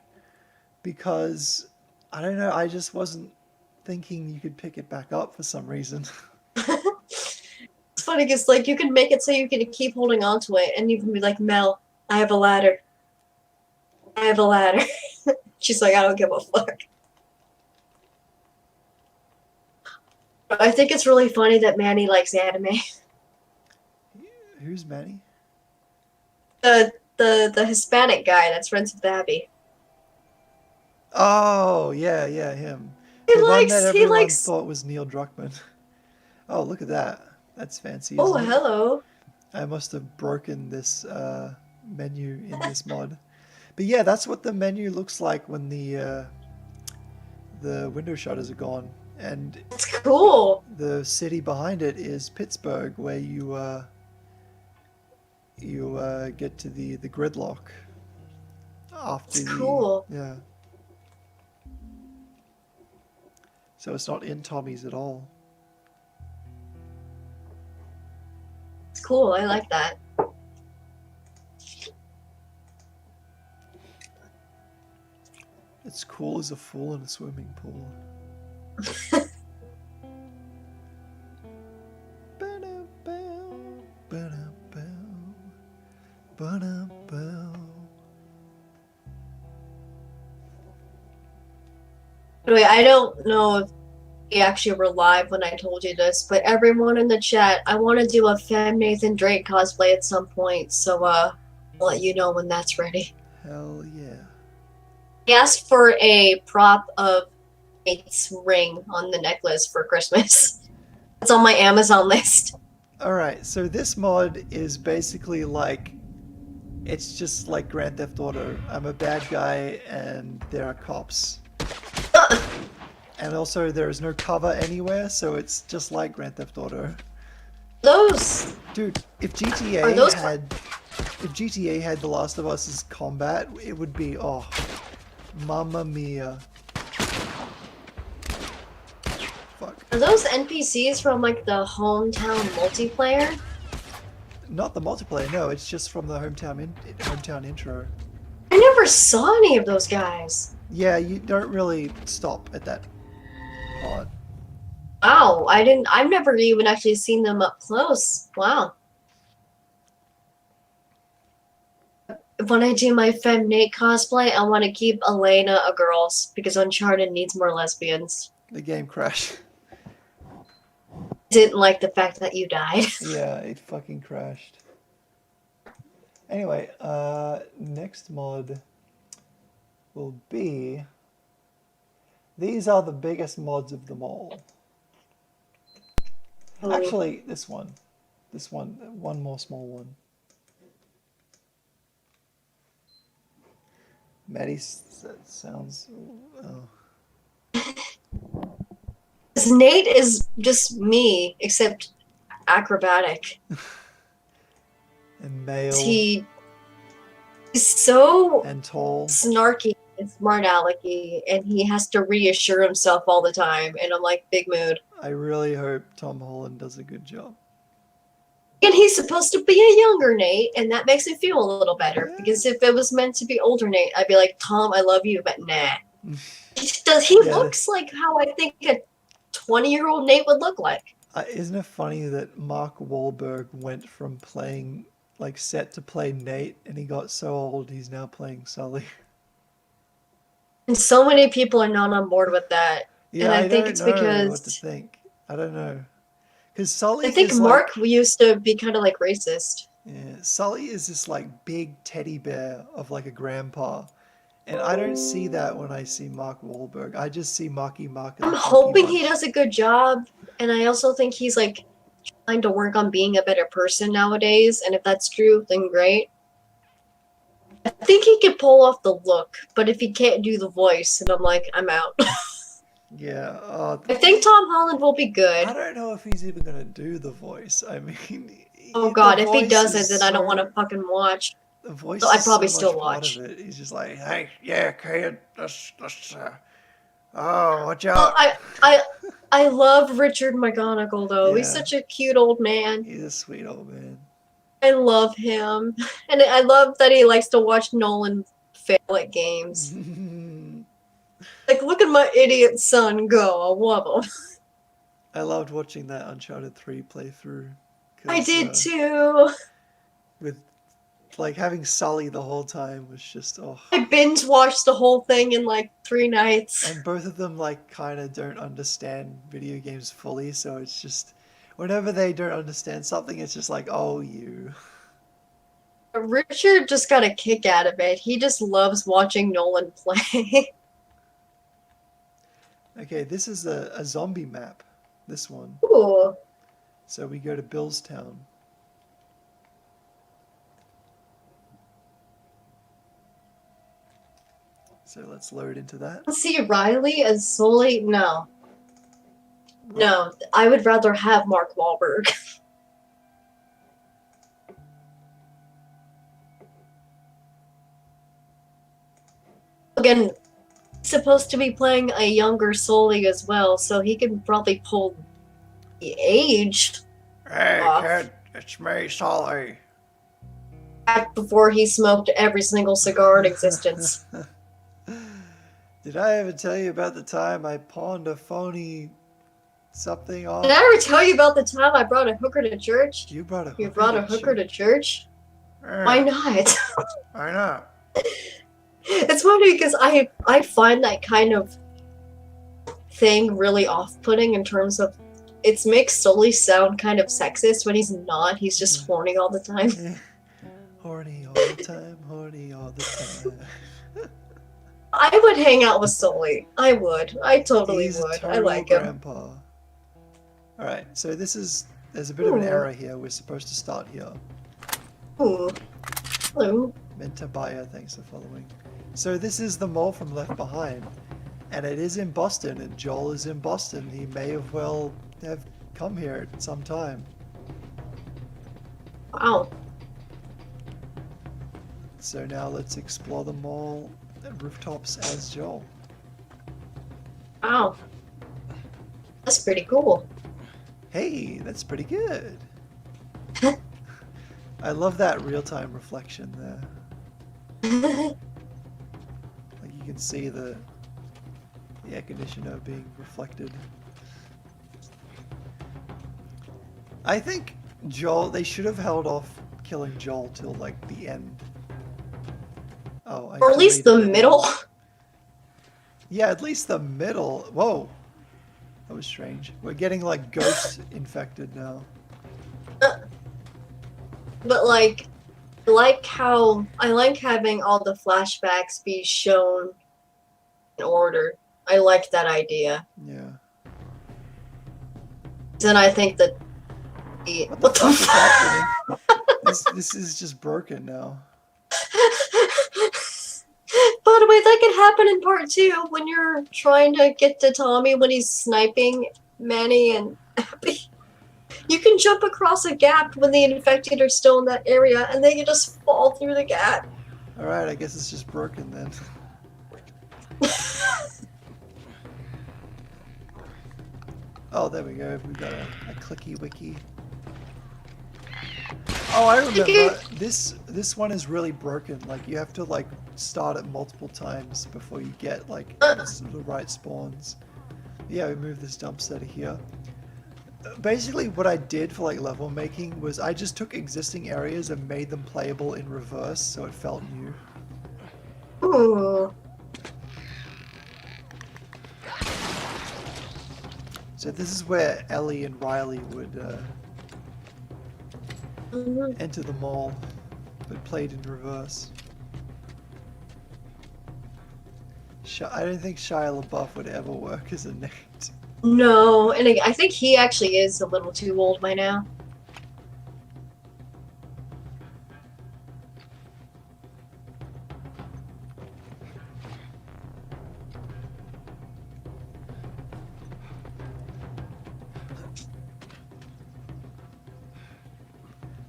because I don't know, I just wasn't thinking you could pick it back up for some reason. It's funny because like you can make it so you can keep holding on to it, and you can be like, Mel, I have a ladder. I have a ladder. She's like, I don't give a fuck. I think it's really funny that Manny likes anime. Who's Manny? The Hispanic guy that's friends with Abby. Oh, yeah, him. He The one likes- that he everyone likes- thought was Neil Druckmann. Oh, look at that. That's fancy. Oh, isn't it? hello. I must have broken this menu in this mod. But yeah, that's what the menu looks like when the window shutters are gone. And It's cool. the city behind it is Pittsburgh, where you get to the gridlock. After It's cool. Yeah. So it's not in Tommy's at all. It's cool. I like that. It's cool as a fool in a swimming pool. Ba-da-bow, ba-da-bow, ba-da-bow. Anyway, I don't know if you actually were live when I told you this, but everyone in the chat, I want to do a Fem Nathan Drake cosplay at some point, so I'll let you know when that's ready. Hell yeah. I asked for a prop of Nate's ring on the necklace for Christmas. It's on my Amazon list. Alright, so this mod is basically like, it's just like Grand Theft Auto. I'm a bad guy and there are cops. And also there is no cover anywhere, so it's just like Grand Theft Auto. Those Dude, if Are GTA those- had The Last of Us's combat, it would be, oh, mamma mia. Fuck. are those NPCs from like the hometown multiplayer? Not the multiplayer, no, it's just from the hometown intro. I never saw any of those guys. Yeah, you don't really stop at that part. Wow, I've never even actually seen them up close. Wow. When I do my Fem Nate cosplay, I want to keep Elena a girls because Uncharted needs more lesbians. The game crashed. Didn't like the fact that you died. Yeah, it fucking crashed. Anyway, next mod will be... These are the biggest mods of them all. Actually, this one. One more small one. Maddy sounds... Oh. Nate is just me, except acrobatic. And male. He's so and tall. snarky and smart alecky, and he has to reassure himself all the time, and I'm like, big mood. I really hope Tom Holland does a good job. And he's supposed to be a younger Nate, and that makes me feel a little better. Because if it was meant to be older Nate, I'd be like, Tom, I love you, but nah. He Yeah. looks like how I think a 20-year-old Nate would look like. Isn't it funny that Mark Wahlberg went from playing, like, set to play Nate, and he got so old he's now playing Sully? And so many people are not on board with that. Yeah, And I think don't it's know because- what to think. I don't know. Because Sully I think is Mark like, used to be kind of like racist. yeah, Sully is this like big teddy bear of like a grandpa. And I don't see that when I see Mark Wahlberg. I just see Marky Mark. and I'm the hoping Funky he Bunch. does a good job, and I also think he's like trying to work on being a better person nowadays. And if that's true, then great. I think he could pull off the look, but if he can't do the voice, then I'm like, I'm out. Yeah. I think Tom Holland will be good. I don't know if he's even gonna do the voice. I mean, Oh the god, if he voice doesn't, is then I don't so- want to fucking watch. The voice. So I'd is probably so still much part watch. of it. He's just like, hey, yeah, kid, oh, watch Well, out. I love Richard McGonagall though. He's Yeah. such a cute old man. He's a sweet old man. I love him, and I love that he likes to watch Nolan fail at games. Like, look at my idiot son go. I love him. I loved watching that Uncharted 3 playthrough. I did too. With like having Sully the whole time was just I binge watched the whole thing in like 3 nights. And both of them like kind of don't understand video games fully, so it's just whenever they don't understand something, it's just like, oh, you. Richard just got a kick out of it. He just loves watching Nolan play. Okay, this is a zombie map. This one. Ooh. So we go to Billstown. So let's load into that. See Riley as Sully? No. No, I would rather have Mark Wahlberg. Again, he's supposed to be playing a younger Sully as well, so he can probably pull the age Hey, Off. kid, it's me, Sully. back before he smoked every single cigar in existence. Did I ever tell you about the time I pawned a phony something off? Did I ever tell you about the time I brought a hooker to church? You brought a hooker. You brought a didn't hooker you? to church? Why not? I know. It's funny because I find that kind of thing really off-putting in terms of it makes Sully sound kind of sexist when he's not. He's just horny all the time. Horny all the time, horny all the time. I would hang out with Sully. I would. I totally He's a would. I total like him. grandpa. Alright, so there's a bit of an error here. We're supposed to start here. Ooh. Hello. Mentabaya, thanks for following. So this is the mole from Left Behind. And it is in Boston, and Joel is in Boston. He may have well have come here at some time. Wow. So now let's explore the mall and rooftops as Joel. Wow. That's pretty cool. Hey, that's pretty good. I love that real-time reflection there. Like you can see the air conditioner being reflected. I think Joel, they should have held off killing Joel till like the end. Oh, I Or at least the deleted it. middle. Yeah, at least the middle. Whoa. That was strange. We're getting like ghost infected now. But like how I like having all the flashbacks be shown in order. I like that idea. Yeah. Then I think that What the fuck is happening? This is just broken now. By the way, that could happen in part 2 when you're trying to get to Tommy when he's sniping Manny and Abby. You can jump across a gap when the infected are still in that area, and they can just fall through the gap. Alright, I guess it's just broken then. Oh, there we go. We've got a clicky wiki. Oh, I remember. This one is really broken. Like, you have to, like, start it multiple times before you get, like, the right spawns. Yeah, we moved this dumpster to here. Basically, what I did for, like, level making was I just took existing areas and made them playable in reverse, so it felt new. Ooh. So this is where Ellie and Riley would enter the mall, but played in reverse. I don't think Shia LaBeouf would ever work as a Nate. No, and I think he actually is a little too old by now.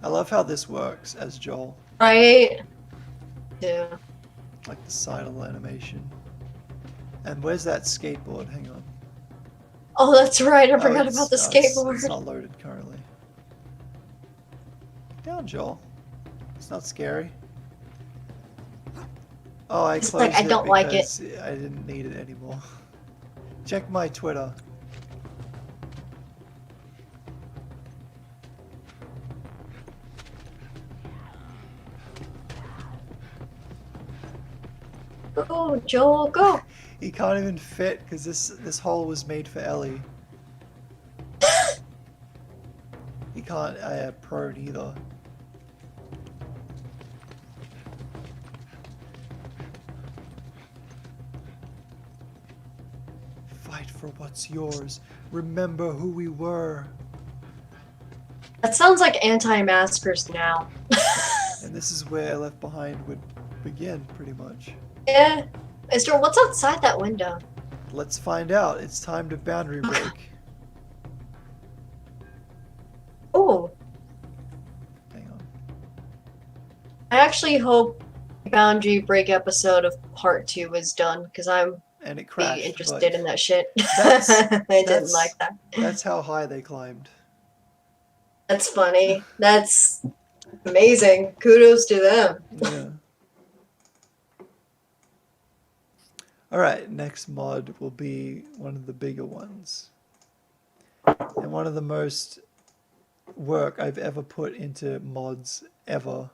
I love how this works as Joel. Right? Yeah. Like the sidle animation. And where's that skateboard? Hang on. Oh, that's right. I Oh, forgot about the skateboard. It's not loaded currently. Get down, Joel. It's not scary. Oh, I It's closed like, I don't like it. because I didn't need it anymore. Check my Twitter. Go, Joel, go! He can't even fit because this hole was made for Ellie. He can't prone either. Fight for what's yours. Remember who we were. That sounds like anti-maskers now. And this is where Left Behind would begin, pretty much. Yeah. Joel, what's outside that window? Let's find out. It's time to boundary break. Oh, Hang on. I actually hope the boundary break episode of part 2 is done, because I'm And it crashed. interested in that shit. That's- I didn't that's- like that. That's how high they climbed. That's funny. That's amazing. Kudos to them. Yeah. Alright, next mod will be one of the bigger ones. And one of the most work I've ever put into mods ever.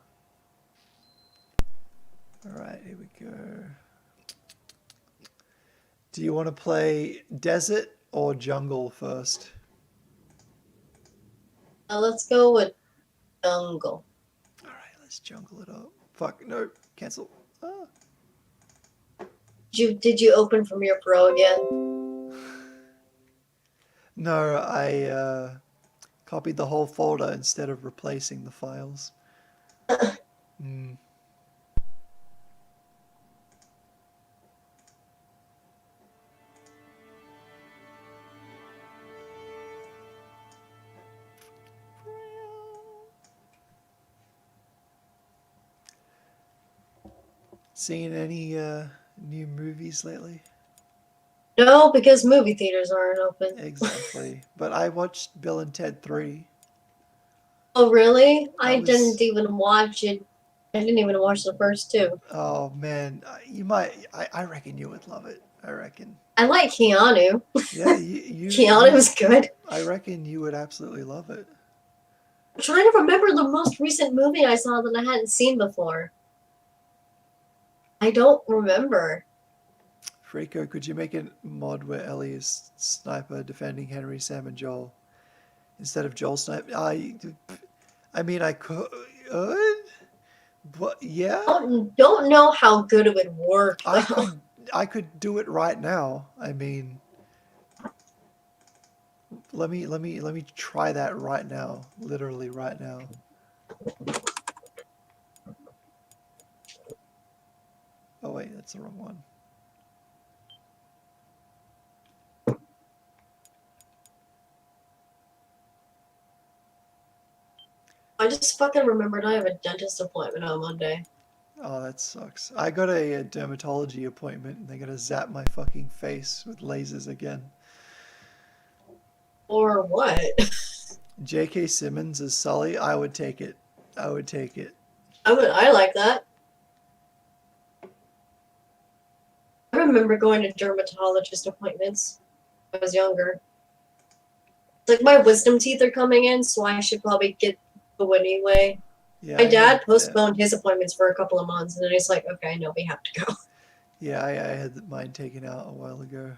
Alright, here we go. Do you want to play desert or jungle first? Let's go with jungle. All right, let's jungle it up. Fuck, no, cancel. Ah. Did you open from your pro again? No, I copied the whole folder instead of replacing the files. Mm. Seen any new movies lately? No, because movie theaters aren't open. Exactly. But I watched Bill and Ted 3. Oh, really? I was- didn't even watch it. I didn't even watch the first two. Oh man, you might. I reckon you would love it. I reckon. I like Keanu. Yeah, you. Keanu was good. I reckon you would absolutely love it. I'm trying to remember the most recent movie I saw that I hadn't seen before. I don't remember. Freako, could you make a mod where Ellie is sniper defending Henry, Sam, and Joel instead of Joel sniper? I mean, I could. But yeah, Don't know how good it would work. I could do it right now. I mean, let me try that right now. Literally right now. Oh wait, that's the wrong one. I just fucking remembered I have a dentist appointment on Monday. Oh, that sucks. I got a dermatology appointment and they're gonna zap my fucking face with lasers again. Or what? J.K. Simmons as Sully, I would take it. I would take it. I like that. I remember going to dermatologist appointments when I was younger. It's like my wisdom teeth are coming in, so I should probably go anyway. Yeah, My I dad had- postponed his appointments for a couple of months, and then he's like, okay, no, we have to go. Yeah, I had mine taken out a while ago.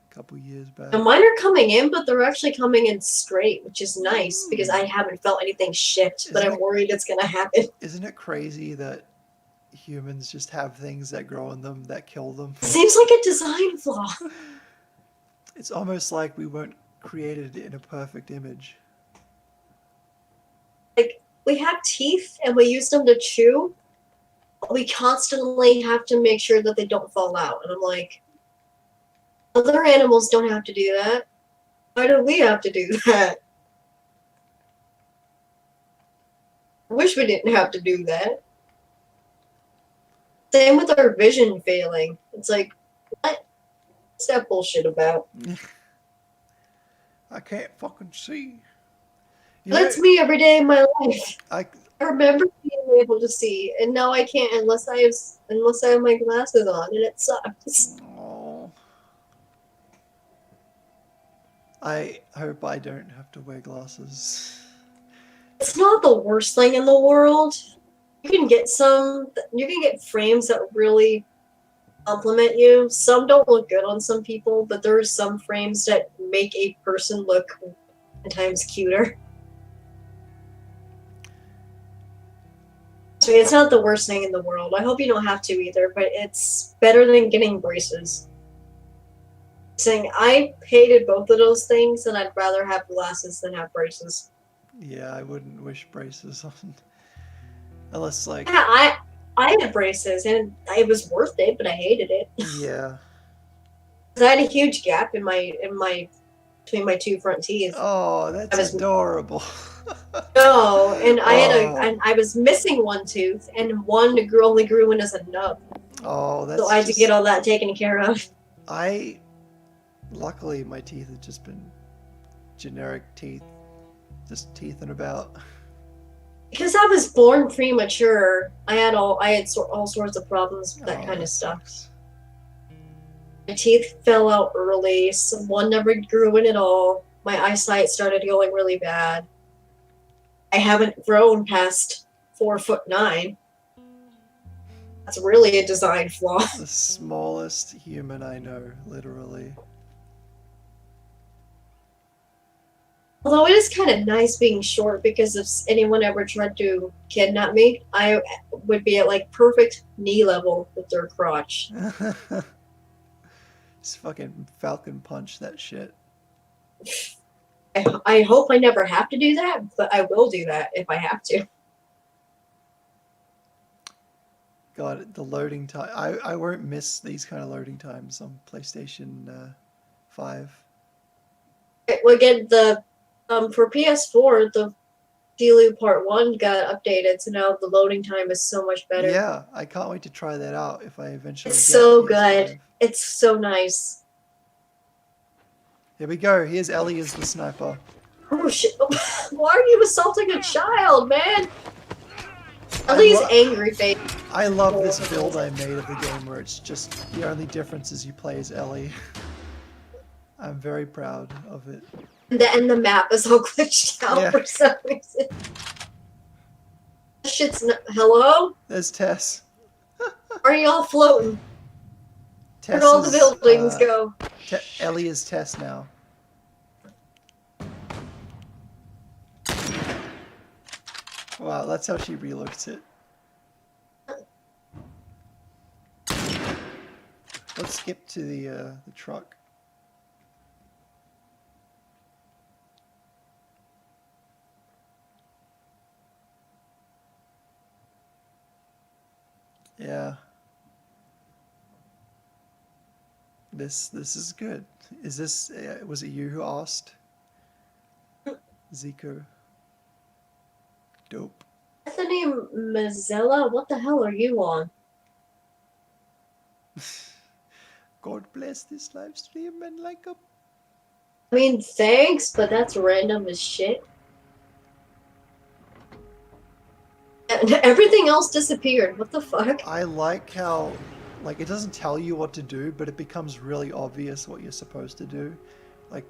A couple years back. Now, mine are coming in, but they're actually coming in straight, which is nice because I haven't felt anything shift, but Isn't I'm it- worried it's going to happen. Isn't it crazy that humans just have things that grow in them that kill them? Seems like a design flaw. It's almost like we weren't created in a perfect image. Like, we have teeth and we use them to chew. But we constantly have to make sure that they don't fall out. And I'm like, other animals don't have to do that. Why do we have to do that? I wish we didn't have to do that. Same with our vision failing. It's like, what's that bullshit about? I can't fucking see. That's me every day in my life. I I remember being able to see, and now I can't unless I have my glasses on, and it sucks. oh, I hope I don't have to wear glasses. It's not the worst thing in the world. You can get frames that really compliment you. Some don't look good on some people, but there are some frames that make a person look 10 times cuter. So it's not the worst thing in the world. I hope you don't have to either, but it's better than getting braces. Saying I hated both of those things, and I'd rather have glasses than have braces. Yeah, I wouldn't wish braces on. Unless, like, Yeah, I had braces, and it was worth it, but I hated it. yeah. 'Cause I had a huge gap in my between my two front teeth. Oh, that's adorable. No, and Oh. I was missing one tooth, and one only grew in as a nub. Oh, that's So I had to get all that taken care of. Luckily, my teeth have just been generic teeth. Just teething about. Because I was born premature, I had all sorts of problems with that Oh, kind of stuff. sucks. My teeth fell out early. One never grew in at all. My eyesight started going really bad. I haven't grown past 4'9". That's really a design flaw. The smallest human I know, literally. Although it is kind of nice being short because if anyone ever tried to kidnap me, I would be at like perfect knee level with their crotch. Just fucking Falcon Punch that shit. I hope I never have to do that, but I will do that if I have to. God, the loading time. I won't miss these kind of loading times on PlayStation 5. Well, again, the for PS4, the Dealoo Part 1 got updated, so now the loading time is so much better. Yeah, I can't wait to try that out if I eventually It's get so PS5. good. It's so nice. Here we go. Here's Ellie as the sniper. Oh shit! Why are you assaulting a child, man? I Ellie's lo- angry face. I love this build I made of the game where it's just the only difference is you play as Ellie. I'm very proud of it. And the map is all glitched out Yeah. for some reason. Shit's hello? There's Tess. Are y'all floating? Where'd Tess all the is, buildings go? Ellie is Tess now. Wow, that's how she relooks it. Let's skip to the truck. Yeah. This is good. Is this was it you who asked? Zico. Dope. Bethany Mazzella? What the hell are you on? God bless this live stream and like a. I mean, thanks, but that's random as shit. And everything else disappeared. What the fuck? I like how, like, it doesn't tell you what to do, but it becomes really obvious what you're supposed to do. Like,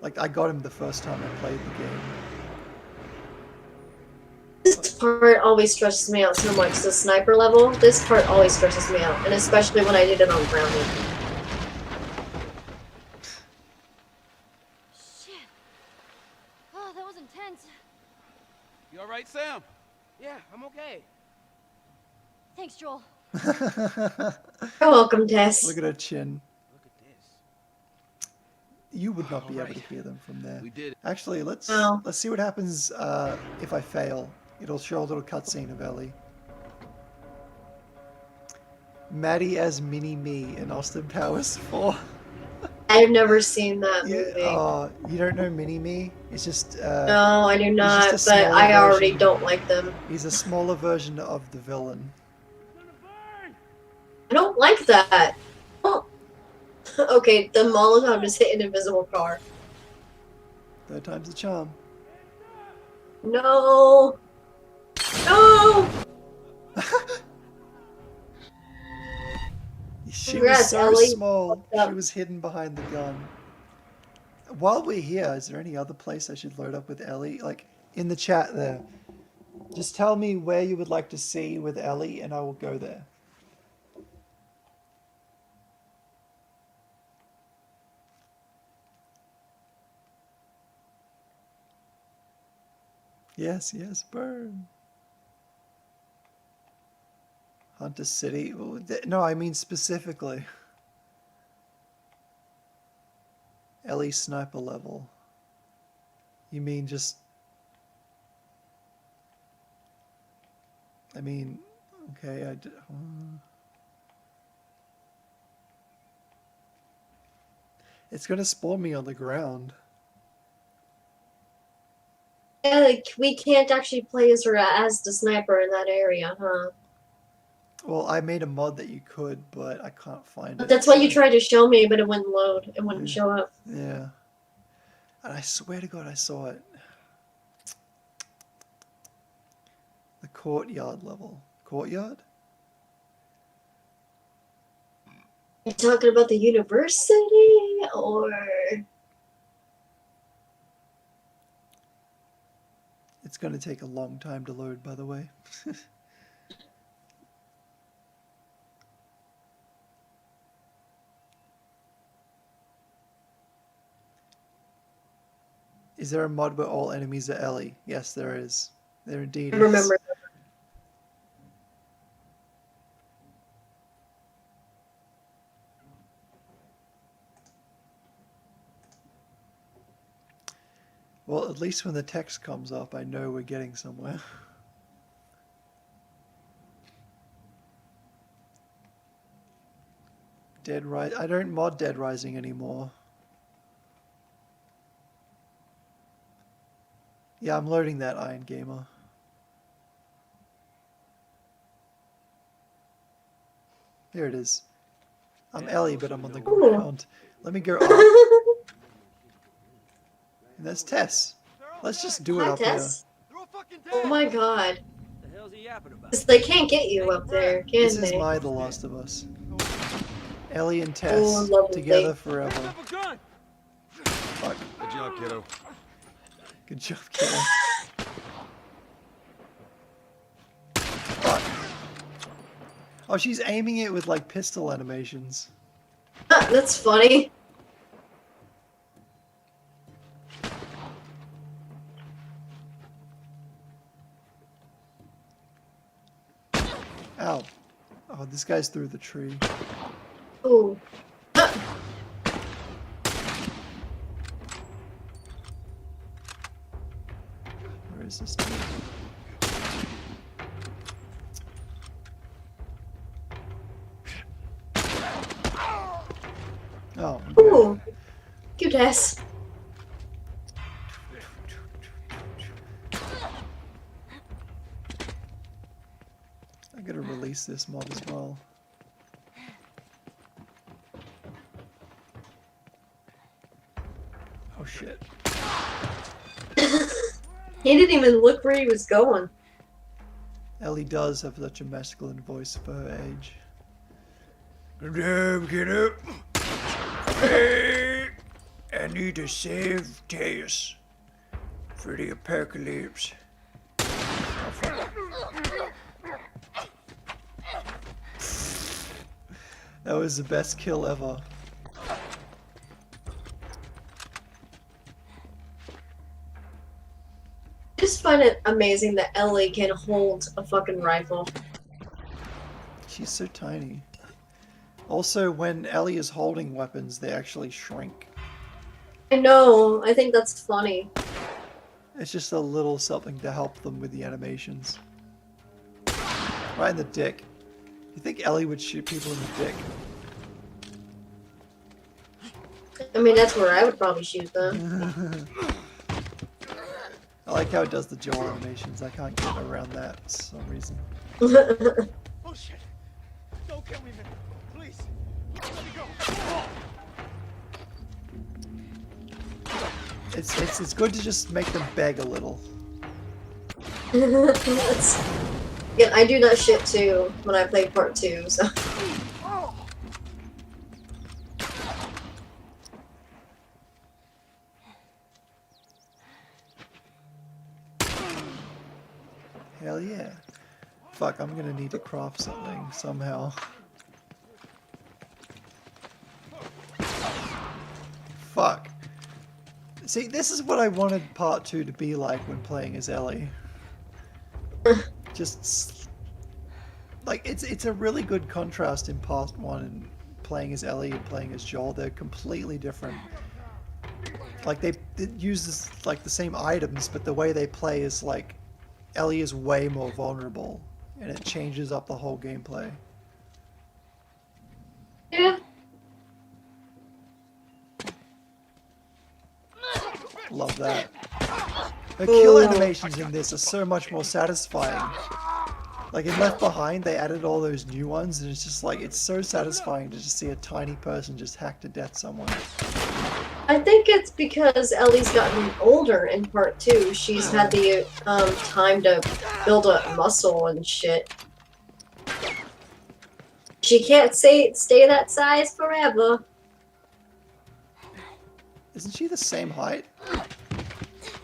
like I got him the first time I played the game. This part always stresses me out so much. The sniper level, this part always stresses me out, and especially when I did it on grounded. Shit. Oh, that was intense. You all right, Sam? Yeah, I'm okay. Thanks, Joel. You're welcome, Tess. Look at her chin. Look at this. You would not be able Alright. to hear them from there. We did it. Actually, let's No. see what happens if I fail. It'll show a little cutscene of Ellie. Maddie as Mini Me in Austin Powers 4. I've never seen that movie. You don't know Mini Me? It's just No, I do not, just a but smaller I already version. don't like them. He's a smaller version of the villain. I don't like that. Oh. Okay, the Molotov just hit an invisible car. Third time's the charm. No! No! She Congrats, was so Ellie. small. What's up? She was hidden behind the gun. While we're here, is there any other place I should load up with Ellie? Like, in the chat there. Just tell me where you would like to see with Ellie, and I will go there. Yes, yes, burn. Hunter City? No, I mean specifically. Ellie sniper level. You mean just... I mean, okay, It's gonna spawn me on the ground. Yeah, like, we can't actually play as her as the sniper in that area, huh? Well, I made a mod that you could, but I can't find But it. that's why you so- tried to show me, but it wouldn't load. It wouldn't show up. Yeah. And I swear to God I saw it. The courtyard level. Courtyard? You're talking about the university, or... It's going to take a long time to load, by the way. Is there a mod where all enemies are Ellie? Yes, there is. There indeed I is. remember. Well, at least when the text comes up, I know we're getting somewhere. Dead Rise. I don't mod Dead Rising anymore. Yeah, I'm loading that, Iron Gamer. Here it is. I'm Ellie, but I'm on the ground. Let me go up. And that's Tess. Let's just do it Hi, up Tess. They're all fucking dead. Oh my god. What the hell's he yapping about? 'Cause they can't get you up there, here. can This is they? my The Last of Us. Ellie and Oh, Tess lovely. together Pick forever. up a gun! Fuck. Good job, kiddo. Good job, kiddo. Fuck. Oh, she's aiming it with like pistol animations. That's funny. Ow. Oh, this guy's through the tree. Ooh. Where is this dude? Oh, okay. Ooh. Cute ass. I gotta release this mod as well. Oh shit. He didn't even look where he was going. Ellie does have such a masculine voice for her age. Good job, kiddo. Hey, I need to save Tess for the apocalypse. Oh, fuck. That was the best kill ever. I just find it amazing that Ellie can hold a fucking rifle. She's so tiny. Also, when Ellie is holding weapons, they actually shrink. I know. I think that's funny. It's just a little something to help them with the animations. Right in the dick. You think Ellie would shoot people in the dick? I mean, that's where I would probably shoot them. I like how it does the jaw animations. I can't get around that for some reason. Oh shit! Don't kill me, man. Please. Let me go. It's good to just make them beg a little. Yeah, I do that shit too when I play part 2, so. Hell yeah. Fuck, I'm gonna need to craft something somehow. Fuck. See, this is what I wanted part 2 to be like when playing as Ellie. Just like it's a really good contrast in part 1 and playing as Ellie and playing as Joel. They're completely different. Like they use this, like the same items, but the way they play is like Ellie is way more vulnerable, and it changes up the whole gameplay. Yeah. Love that. The kill Ooh. animations in this are so much more satisfying. Like in Left Behind, they added all those new ones, and it's just like, it's so satisfying to just see a tiny person just hack to death someone. I think it's because Ellie's gotten older in part 2. She's had the time to build up muscle and shit. She can't stay that size forever. Isn't she the same height?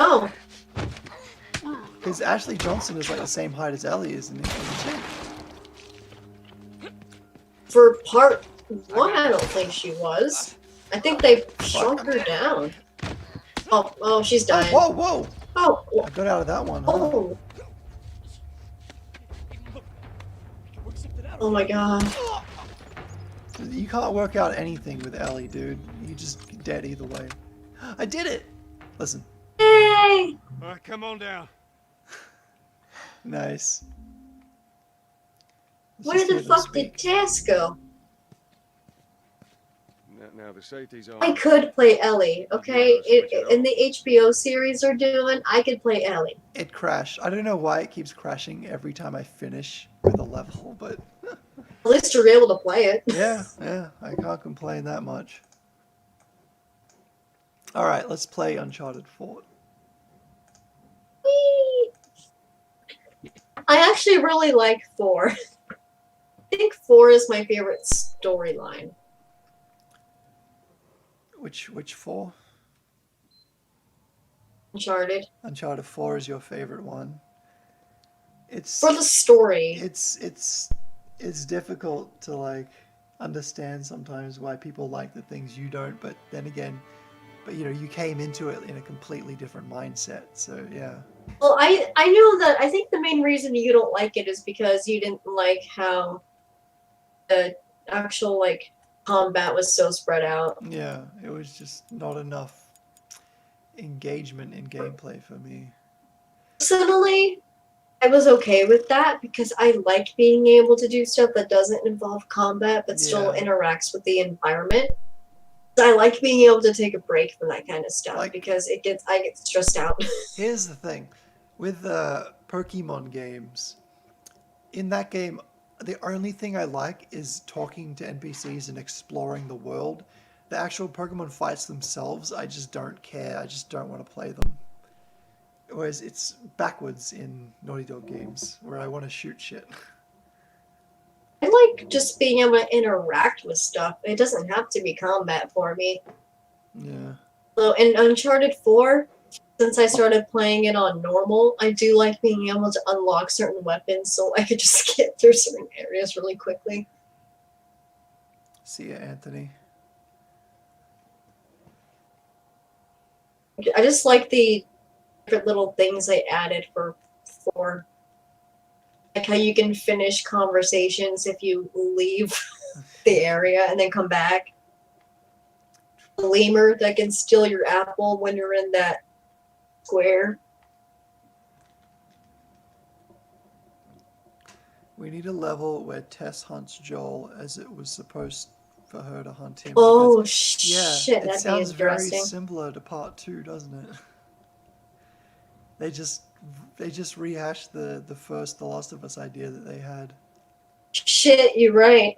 Oh, Because Ashley Johnson is like the same height as Ellie, isn't she? for part 1, I don't think she was. I think they shrunk her down. Oh, she's Oh, dying. whoa, whoa! Oh, I got out of that one, huh? oh, oh my god. You can't work out anything with Ellie, dude. You just dead either way. I did it! Listen. Yay! All right, come on down. Nice. Let's Where just the hear them fuck did speak. Tess go? Now the safety's on. I could play Ellie, okay? In the HBO series they're doing, I could play Ellie. It crashed. I don't know why it keeps crashing every time I finish with a level, but At least you're able to play it. yeah, I can't complain that much. Alright, let's play Uncharted 4. Whee! I actually really like 4. I think 4 is my favorite storyline. Which 4? Uncharted. Uncharted 4 is your favorite one. It's For the story. it's difficult to like understand sometimes why people like the things you don't, but then again, you know, you came into it in a completely different mindset, so yeah. Well, I know that I think the main reason you don't like it is because you didn't like how the actual like combat was so spread out. Yeah, it was just not enough engagement in gameplay for me. Personally, I was okay with that because I like being able to do stuff that doesn't involve combat but still Yeah. interacts with the environment. I like being able to take a break from that kind of stuff Like- because I get stressed out. Here's the thing, with Pokemon games, in that game, the only thing I like is talking to NPCs and exploring the world. The actual Pokemon fights themselves, I just don't care. I just don't want to play them. Whereas it's backwards in Naughty Dog games, where I want to shoot shit. I like just being able to interact with stuff. It doesn't have to be combat for me. Yeah. So in Uncharted 4, since I started playing it on normal, I do like being able to unlock certain weapons so I could just get through certain areas really quickly. See ya, Anthony. I just like the different little things they added for 4. Like how you can finish conversations if you leave the area and then come back. A lemur that can steal your apple when you're in that square. We need a level where Tess hunts Joel as it was supposed for her to hunt him. Oh because, yeah, shit, it that'd be sounds very interesting. similar to part 2, doesn't it? They just rehashed the first The Last of Us idea that they had. Shit, you're right.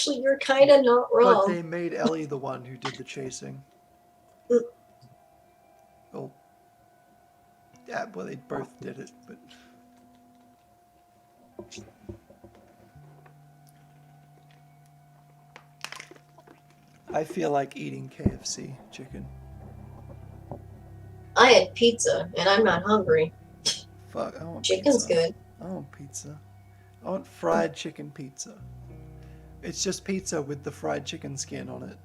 You're kind of not But wrong. they made Ellie the one who did the chasing. Mm. Well, yeah, well, they both did it, but... I feel like eating KFC chicken. I had pizza and I'm not hungry. Fuck, I want Chicken's pizza. good. I want pizza. I want fried chicken pizza. It's just pizza with the fried chicken skin on it.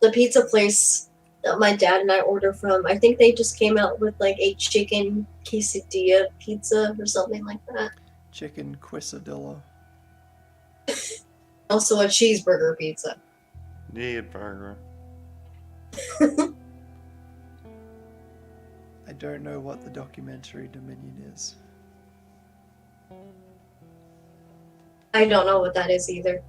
The pizza place that my dad and I order from, I think they just came out with like a chicken quesadilla pizza or something like that. Chicken quesadilla. Also a cheeseburger pizza. Need burger. I don't know what the documentary Dominion is. I don't know what that is either.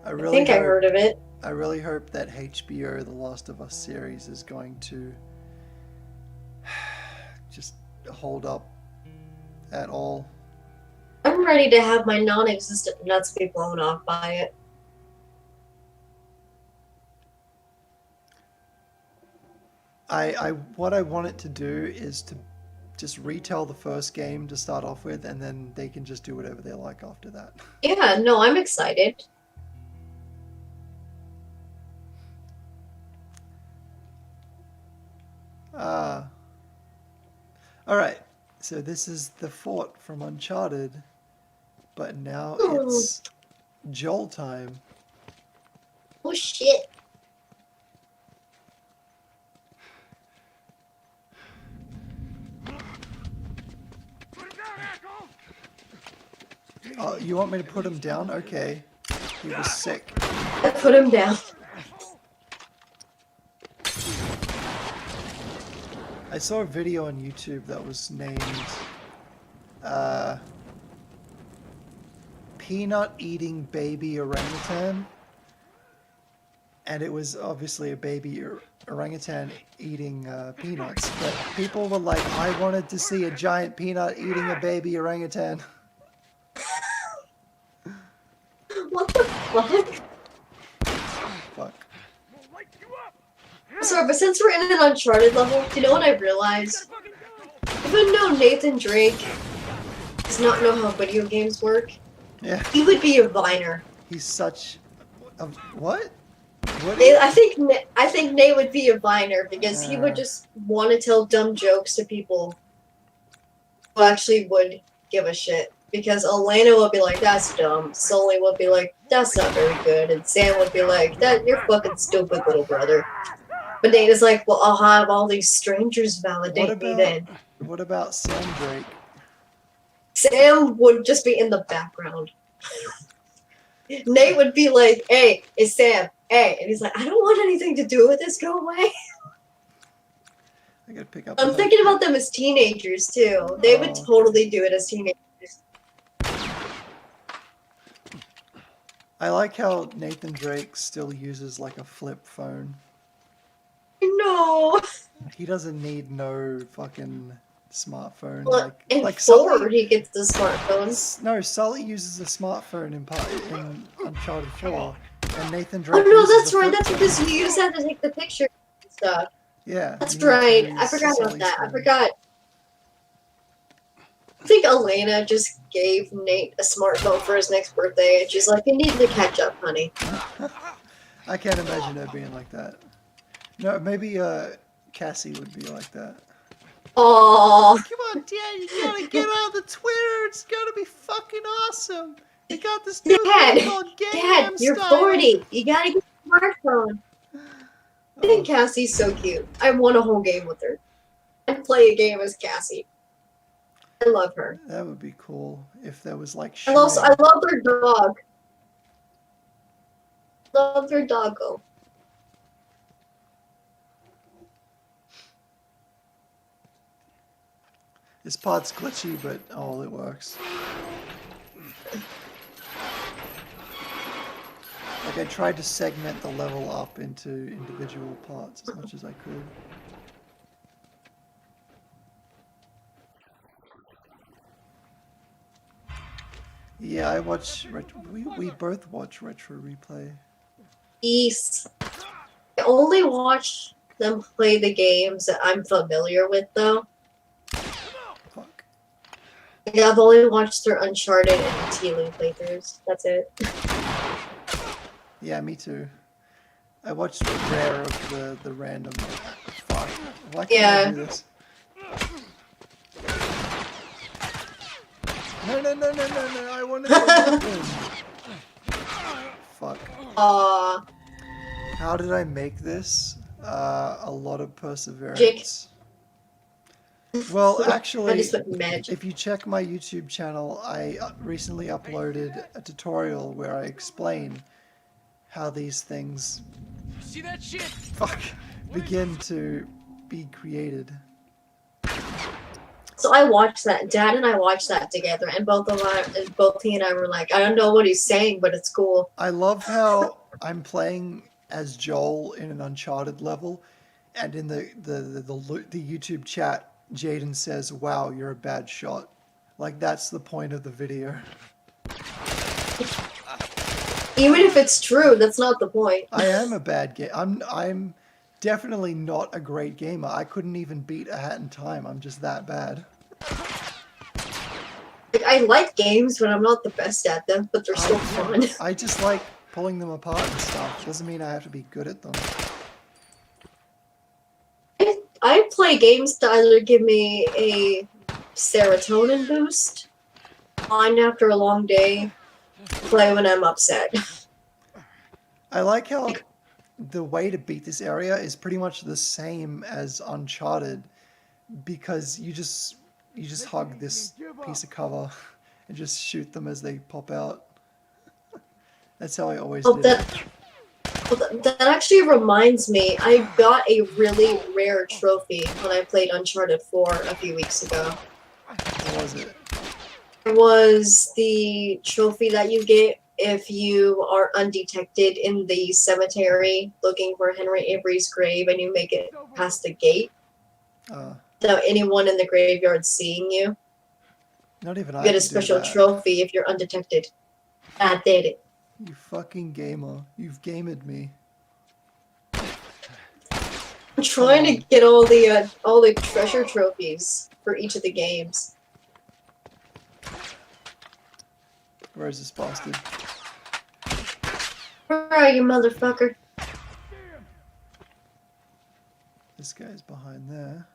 I I think I heard of it. I really hope that HBO The Last of Us series is going to just hold up at all. I'm ready to have my non-existent nuts be blown off by it. What I want it to do is to just retell the first game to start off with, and then they can just do whatever they like after that. Yeah, no, I'm excited. Alright, so this is the fort from Uncharted, but now Ooh. it's Joel time. Oh shit. Oh, you want me to put him down? Okay. He was sick. I put him down. I saw a video on YouTube that was named Peanut Eating Baby Orangutan. And it was obviously a baby orangutan eating peanuts. But people were like, I wanted to see a giant peanut eating a baby orangutan. What the fuck? Fuck. Sorry, but since we're in an Uncharted level, do you know what I realized? Even though Nathan Drake does not know how video games work, Yeah. he would be a Viner. He's such a... What? What? I think Nate would be a Viner because he would just want to tell dumb jokes to people who actually would give a shit. Because Elena would be like, that's dumb. Sully would be like, that's not very good. And Sam would be like, you're fucking stupid, little brother. But Nate is like, well, I'll have all these strangers validate me then. What about Sam Drake? Sam would just be in the background. Nate would be like, hey, it's Sam. Hey. And he's like, I don't want anything to do with this. Go away. I gotta pick up. I'm thinking about them as teenagers, too. They would totally do it as teenagers. I like how Nathan Drake still uses like a flip phone. No. He doesn't need no fucking smartphone. Well, in like 4, Sully, he gets the smartphones. No, Sully uses a smartphone in Uncharted 4, and Nathan Oh Drake. no, uses that's a right. flip That's phone. because you use that to take the picture and stuff. Yeah. That's you need to right. I use forgot about Sully's that. I phone. forgot. I think Elena just gave Nate a smartphone for his next birthday, and she's like, you need to catch up, honey. I can't imagine her being like that. No, maybe Cassie would be like that. Aww. Come on, Dad, you gotta get on the Twitter. It's gonna be fucking awesome. They got this new thing called Dad, Gangnam you're Style. 40. You gotta get a smartphone. I think Cassie's so cute. I want a whole game with her. I'd play a game as Cassie. I love her. That would be cool if there was like. And also, I shooting. love their dog. Love their doggo. This part's glitchy, but oh, it works. Like I tried to segment the level up into individual parts as much as I could. Yeah, I watch. We both watch Retro Replay. East. I only watch them play the games that I'm familiar with, though. Fuck. Like, I've only watched their Uncharted and T-Link playthroughs. That's it. Yeah, me too. I watched rare of the random. Fuck. Why can't I do this? No! I wanted to weapon. Fuck. How did I make this? A lot of perseverance. Well, actually, if you check my YouTube channel, I recently uploaded a tutorial where I explain how these things See that shit? begin to be created. So I watched that. Dad and I watched that together, and both he and I were like, I don't know what he's saying, but it's cool. I love how I'm playing as Joel in an Uncharted level, and in the YouTube chat, Jaden says, "Wow, you're a bad shot." Like that's the point of the video. Even if it's true, that's not the point. I am a bad gamer. I'm definitely not a great gamer. I couldn't even beat a Hat in Time. I'm just that bad. Like, I like games, but I'm not the best at them, but they're still fun. I just like pulling them apart and stuff. Doesn't mean I have to be good at them. I play games to either give me a serotonin boost, on after a long day, play when I'm upset. I like how the way to beat this area is pretty much the same as Uncharted, because you just hug this piece of cover and just shoot them as they pop out. That's how I always Oh, did it. that actually reminds me, I got a really rare trophy when I played Uncharted 4 a few weeks ago. What was it? It was the trophy that you get if you are undetected in the cemetery looking for Henry Avery's grave and you make it past the gate without anyone in the graveyard seeing you. Not even You I get a could do special that. trophy if you're undetected. I did it. You fucking gamer. You've gamed me. I'm trying to get all the treasure trophies for each of the games. Where is this bastard? Where are you, motherfucker? This guy's behind there.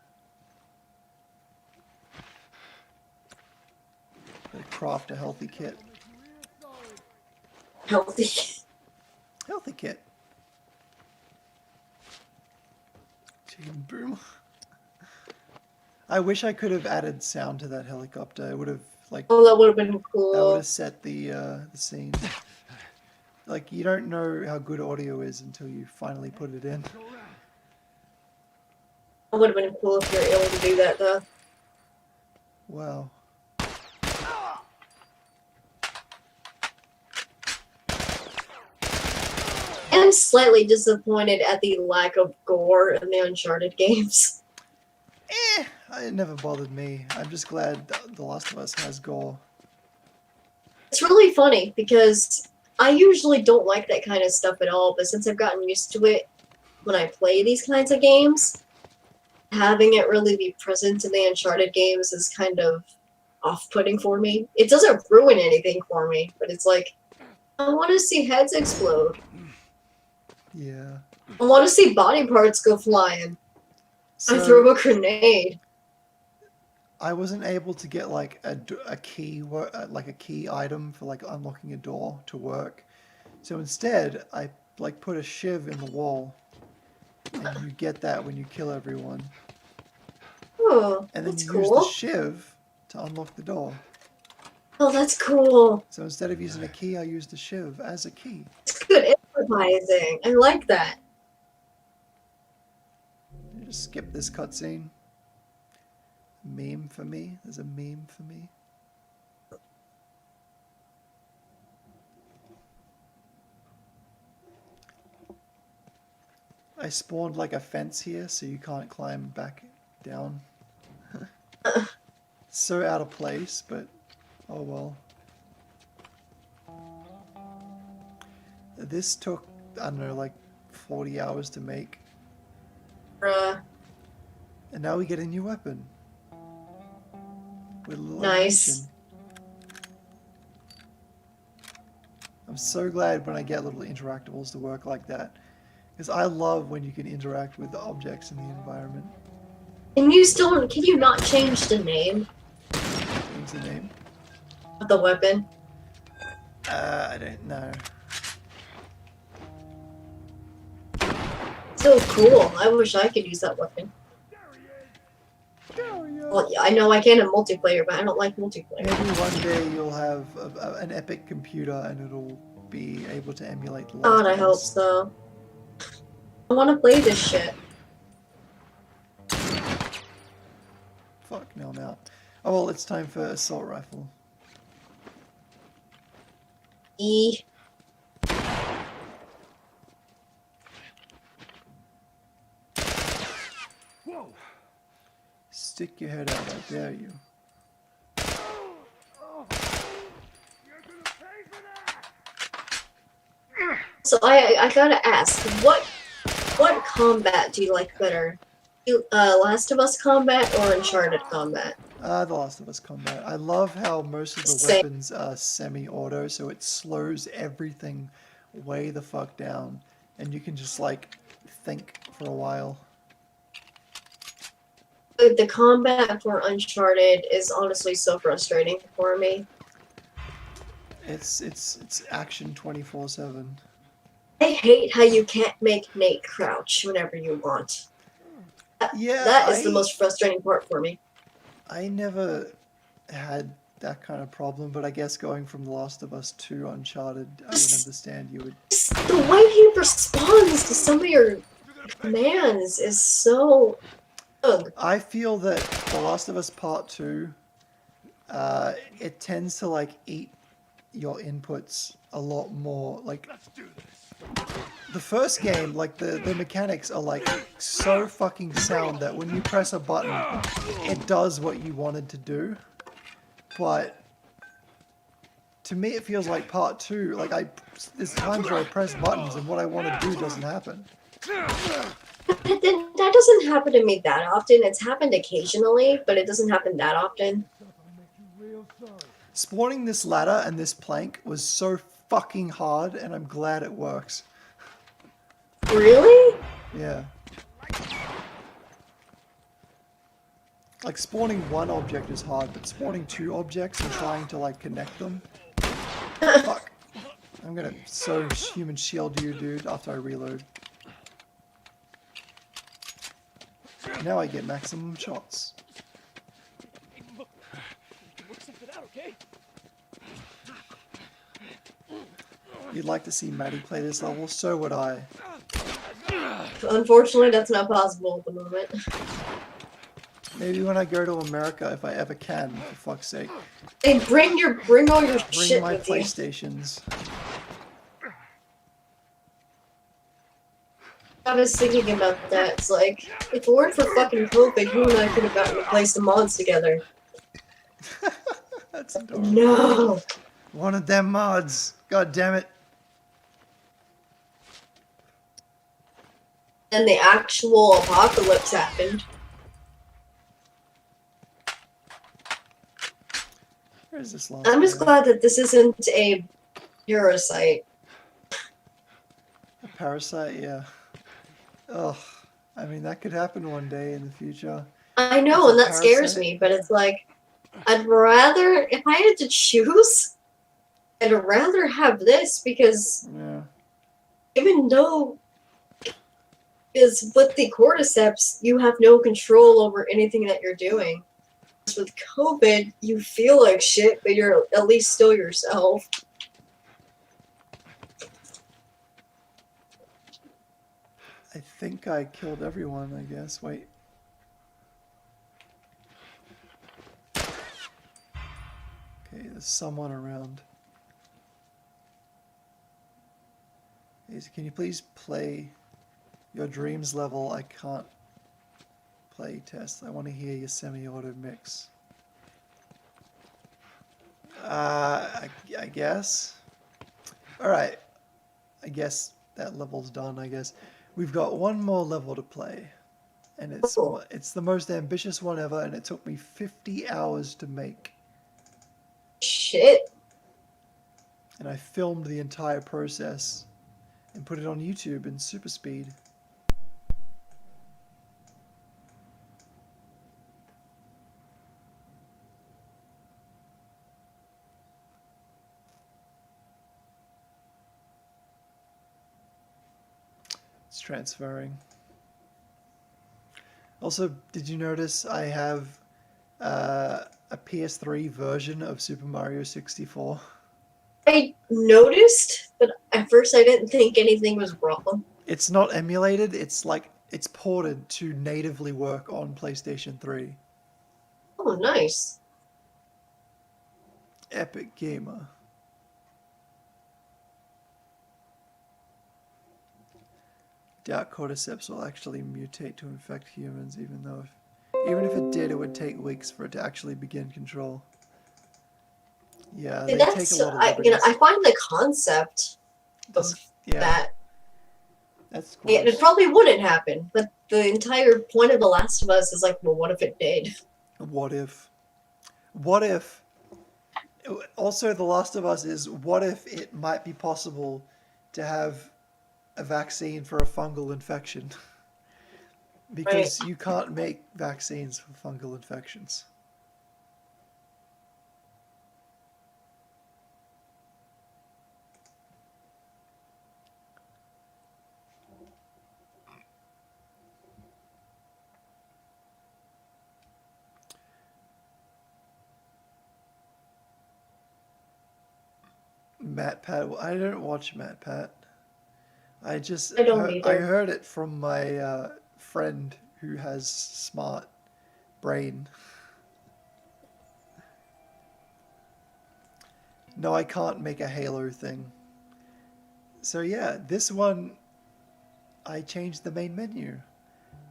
They craft a healthy kit. Healthy. Healthy kit. Chicken boom. I wish I could have added sound to that helicopter. It would have Oh, that would have been that would cool. have set the scene. Like, you don't know how good audio is until you finally put it in. It would have been cool if you were able to do that, though. Wow. I'm slightly disappointed at the lack of gore in the Uncharted games. It never bothered me. I'm just glad The Last of Us has gore. It's really funny because I usually don't like that kind of stuff at all, but since I've gotten used to it when I play these kinds of games, having it really be present in the Uncharted games is kind of off-putting for me. It doesn't ruin anything for me, but it's like, I want to see heads explode. Yeah. I want to see body parts go flying. I throw a grenade. I wasn't able to get like a key, like a key item for like unlocking a door to work. So instead, I like put a shiv in the wall, and you get that when you kill everyone. Oh, And then that's you use the cool. shiv to unlock the door. Oh, that's cool. So instead of using a key, I used the shiv as a key. It's good improvising. I like that. You just skip this cutscene. Meme for me. There's a meme for me. I spawned like a fence here, so you can't climb back down. So out of place, but oh well. This took, I don't know, like 40 hours to make. Bruh. And now we get a new weapon. With a little Nice. animation. I'm so glad when I get little interactables to work like that. Because I love when you can interact with the objects in the environment. Can you not change the name What's the name? of the weapon? I don't know. So cool. I wish I could use that weapon. Well, yeah, I know I can in multiplayer, but I don't like multiplayer. Maybe one day you'll have an epic computer and it'll be able to emulate the Last God, I of hope Us. so. I want to play this shit. Fuck, now I'm out. Oh well, it's time for assault rifle. E. Whoa! Stick your head out, I dare you. You're gonna pay for that! So I gotta ask, what combat do you like better? Last of Us combat or Uncharted combat? The Last of Us combat. I love how most of the Same. weapons are semi-auto, so it slows everything way the fuck down. And you can just, like, think for a while. The combat for Uncharted is honestly so frustrating for me. It's action 24/7. I hate how you can't make Nate crouch whenever you want. Yeah, That is the most frustrating part for me. I never had that kind of problem, but I guess going from The Last of Us to Uncharted, I would understand you would. Just the way he responds to some of your commands is so. Ugh. I feel that The Last of Us Part 2, it tends to like eat your inputs a lot more. Like the first game, like the mechanics are like so fucking sound that when you press a button, it does what you wanted to do. But to me, it feels like Part 2. Like there's times where I press buttons and what I want to do doesn't happen. That doesn't happen to me that often. It's happened occasionally, but it doesn't happen that often. Spawning this ladder and this plank was so fucking hard, and I'm glad it works. Really? Yeah. Like spawning one object is hard, but spawning two objects and trying to like connect them. Fuck. I'm gonna so human shield you, dude, after I reload. Now I get maximum shots. Hey, look. We can work something out, okay? You'd like to see Maddy play this level? So would I. Unfortunately, that's not possible at the moment. Maybe when I go to America, if I ever can, for fuck's sake. Hey, bring all your Bring shit my with you. PlayStations. I was thinking about that. It's like, if it weren't for fucking COVID, you and I could have gotten to play some mods together. That's adorable. No! One of them mods. God damn it. Then the actual apocalypse happened. Where is this last I'm just guy? glad that this isn't a parasite. A parasite, yeah. Ugh. I mean, that could happen one day in the future. I know, It's a and that scares parasite. me, but it's like, I'd rather, if I had to choose, I'd rather have this because Yeah. even though is with the cordyceps, you have no control over anything that you're doing. With COVID, you feel like shit, but you're at least still yourself. I think I killed everyone, I guess. Wait. Okay, there's someone around. Can you please play your dreams level? I can't play test. I want to hear your semi-auto mix. I guess. Alright. I guess that level's done, I guess. We've got one more level to play. And Cool. it's the most ambitious one ever, and it took me 50 hours to make. Shit. And I filmed the entire process and put it on YouTube in super speed. It's transferring. Also, did you notice I have a PS3 version of Super Mario 64? I noticed, but at first I didn't think anything was wrong. It's not emulated, it's like, it's ported to natively work on PlayStation 3. Oh, nice. Epic Gamer. Doubt cordyceps will actually mutate to infect humans, even if it did, it would take weeks for it to actually begin control. Yeah, they take a lot of liberties. I find the concept of Yeah, that. that's cool. Yeah, it probably wouldn't happen, but the entire point of The Last of Us is like, well, what if it did? What if? What if? Also, The Last of Us is what if it might be possible to have a vaccine for a fungal infection? Because you can't make vaccines for fungal infections. MatPat. I don't watch MatPat. I just I don't I either. heard it from my friend who has smart brain. No, I can't make a Halo thing. So yeah, this one I changed the main menu.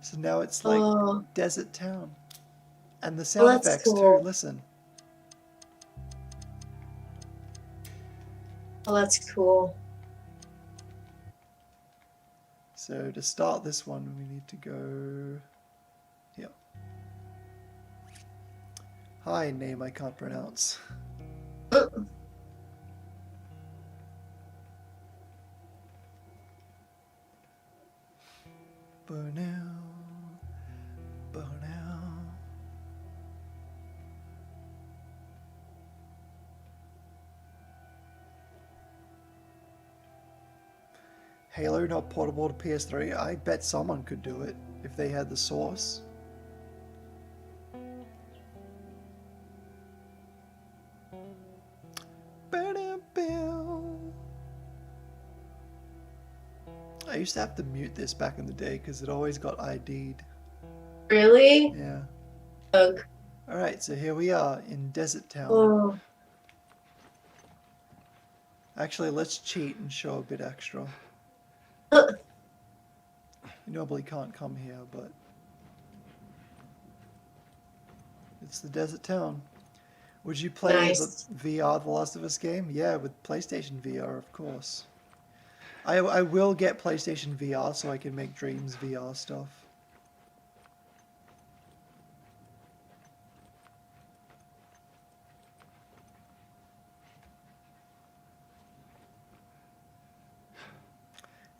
So now it's like Oh, desert town. And the well, sound that's effects too, cool. listen. Well, that's cool. So to start this one, we need to go here. Hi, name I can't pronounce. Burnow, burnow. Halo not portable to PS3? I bet someone could do it if they had the source. I used to have to mute this back in the day because it always got ID'd. Really? Yeah. Ugh. Alright, so here we are in Desert Town. Oh, Actually, let's cheat and show a bit extra. You normally can't come here, but it's the Desert Town. Would you play nice. the VR The Last of Us game? Yeah, with PlayStation VR, of course. I will get PlayStation VR so I can make Dreams VR stuff.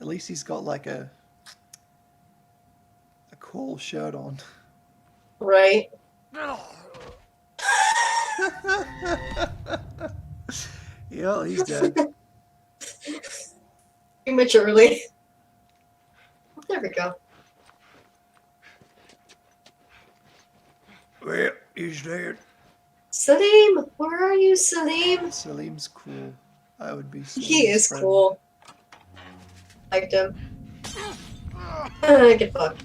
At least he's got like a cool shirt on. Right. Yeah, he's dead. Prematurely. There we go. Well, he's dead. Salim, where are you, Salim? Salim's cool. I would be Salim's He is friend. cool. Liked him. Get fucked.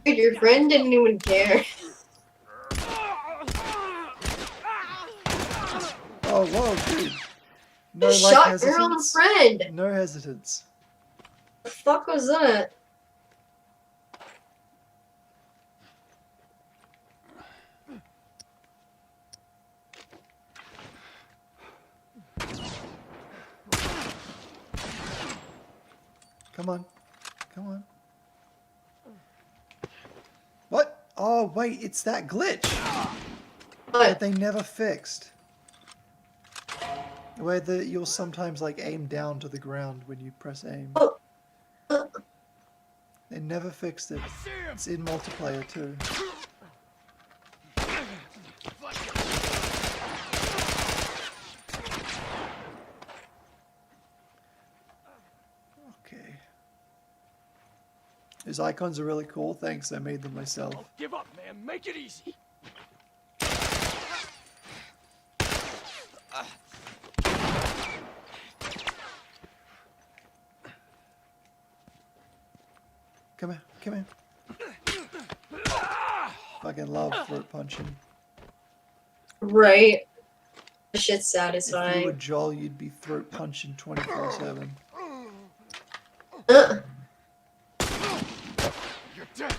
Dude, your friend didn't even care. Oh, whoa, dude. No, You like, shot your own hesitance. friend. No hesitance. The fuck was that? Come on. Come on. What? Oh, wait, it's that glitch that What? they never fixed. Where you'll sometimes like aim down to the ground when you press aim. Oh. They never fixed it. It's in multiplayer too. Okay. His icons are really cool. Thanks, I made them myself. Don't give up, man. Make it easy. Come here, come here. Fucking love throat punching. Right. This shit's If you were satisfying. Joel, you'd be throat punching 24/7. Uh, You're dead.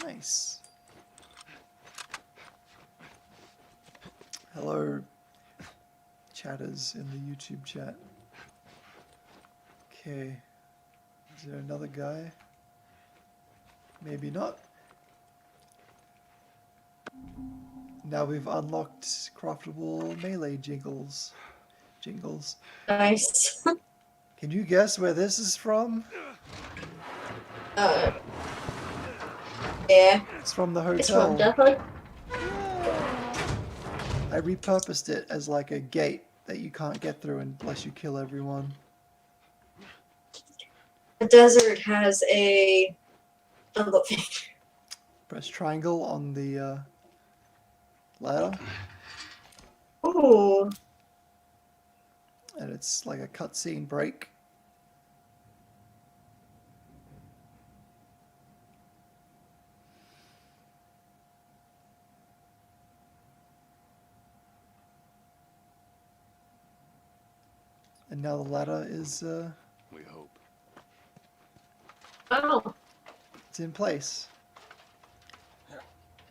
Nice. Hello, chatters in the YouTube chat. Okay. Is there another guy? Maybe not. Now we've unlocked craftable melee jingles. nice. Can you guess where this is from? Yeah. It's from the It's from hotel. Death Hunt. I repurposed it as like a gate that you can't get through unless you kill everyone. The desert has a elevator. Press triangle on the ladder. Ooh. And it's like a cutscene break. And now the ladder is We hope. Oh. it's in place.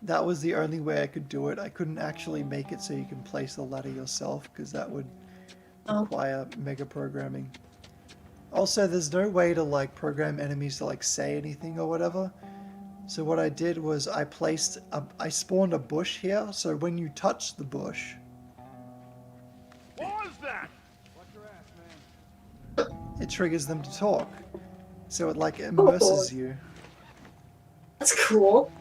That was the only way I could do it. I couldn't actually make it so you can place the ladder yourself because that would require mega programming. Also, there's no way to like program enemies to like say anything or whatever. So what I did was I spawned a bush here, so when you touch the bush, What was that? it triggers them to talk. So it like immerses you. That's cool.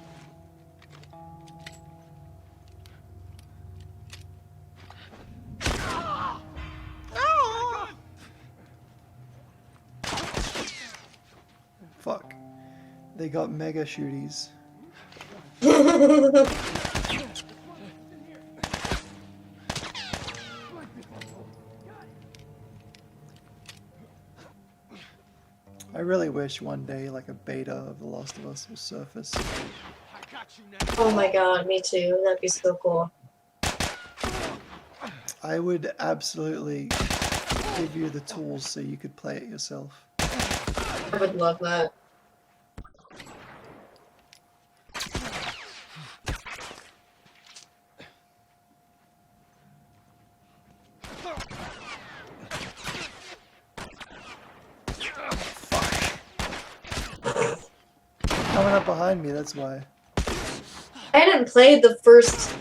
Fuck. They got mega shooties. I really wish one day like a beta of The Last of Us will surface. Oh my god, me too. That'd be so cool. I would absolutely give you the tools so you could play it yourself. I would love that. Coming up behind me, that's why. I hadn't played the first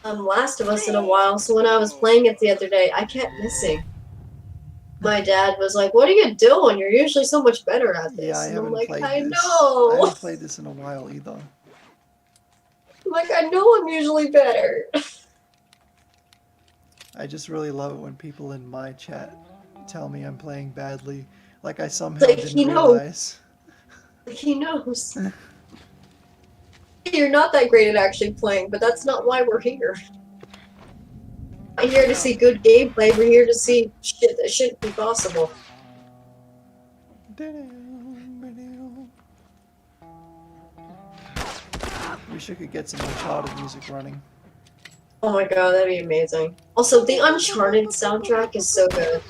Last of Us in a while, so when I was playing it the other day, I kept missing. My dad was like, "What are you doing? You're usually so much better at this." Yeah, I and I'm haven't like, played I this. know. I haven't played this in a while either. I'm like, I know I'm usually better. I just really love it when people in my chat tell me I'm playing badly. Like I somehow Like, didn't he knows. realize. He knows. You're not that great at actually playing, but that's not why we're here. We're here to see good gameplay. We're here to see shit that shouldn't be possible. Wish I could get some Uncharted music running. Oh my god, that'd be amazing. Also, the Uncharted soundtrack is so good.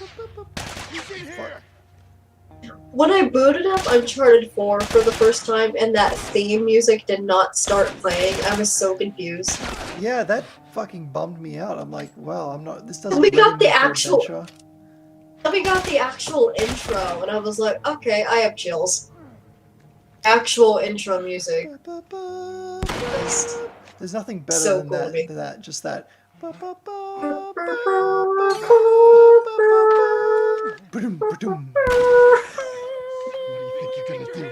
When I booted up Uncharted 4 for the first time and that theme music did not start playing, I was so confused. Yeah, that fucking bummed me out. I'm like, wow, I'm not. This doesn't. We got ready the me for actual- adventure. Then we got the actual intro, and I was like, okay, I have chills. Actual intro music. There's nothing better So than cool to me. that. Just that. Ba-dum, ba-dum. What do you think you're gonna do?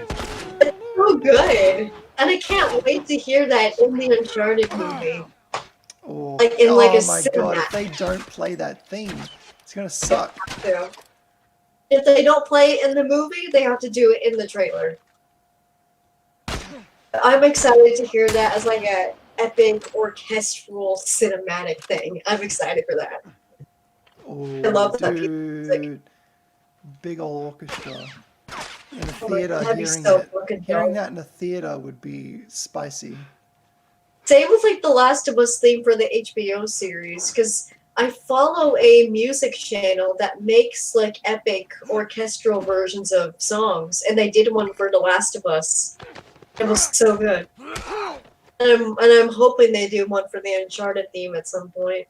It's so good. And I can't wait to hear that in the Uncharted movie. Oh, Like, in, like, a oh my god! If cinematic. they don't play that theme, it's gonna suck. So, if they don't play it in the movie, they have to do it in the trailer. I'm excited to hear that as like a epic orchestral cinematic thing. I'm excited for that. Oh, I love that piece of music. dude! Big ol' orchestra in a Oh my theater. God, that'd be Hearing so that, fucking hearing dope. that in a theater would be spicy. Same with like the Last of Us theme for the HBO series, because I follow a music channel that makes like epic orchestral versions of songs, and they did one for The Last of Us. It was so good. And I'm hoping they do one for the Uncharted theme at some point.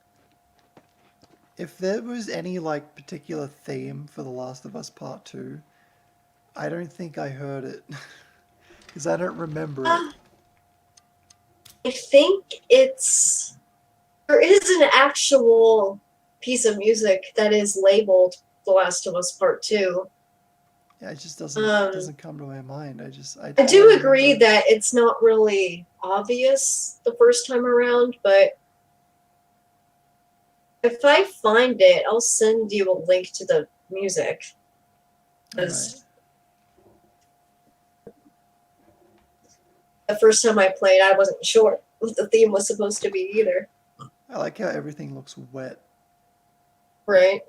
If there was any like particular theme for The Last of Us Part 2, I don't think I heard it because I don't remember it. I think there is an actual piece of music that is labeled The Last of Us Part 2. Yeah, it just doesn't come to my mind. I I do don't agree remember. that it's not really obvious the first time around, but if I find it, I'll send you a link to the music. Because the first time I played, I wasn't sure what the theme was supposed to be either. I like how everything looks wet. Right.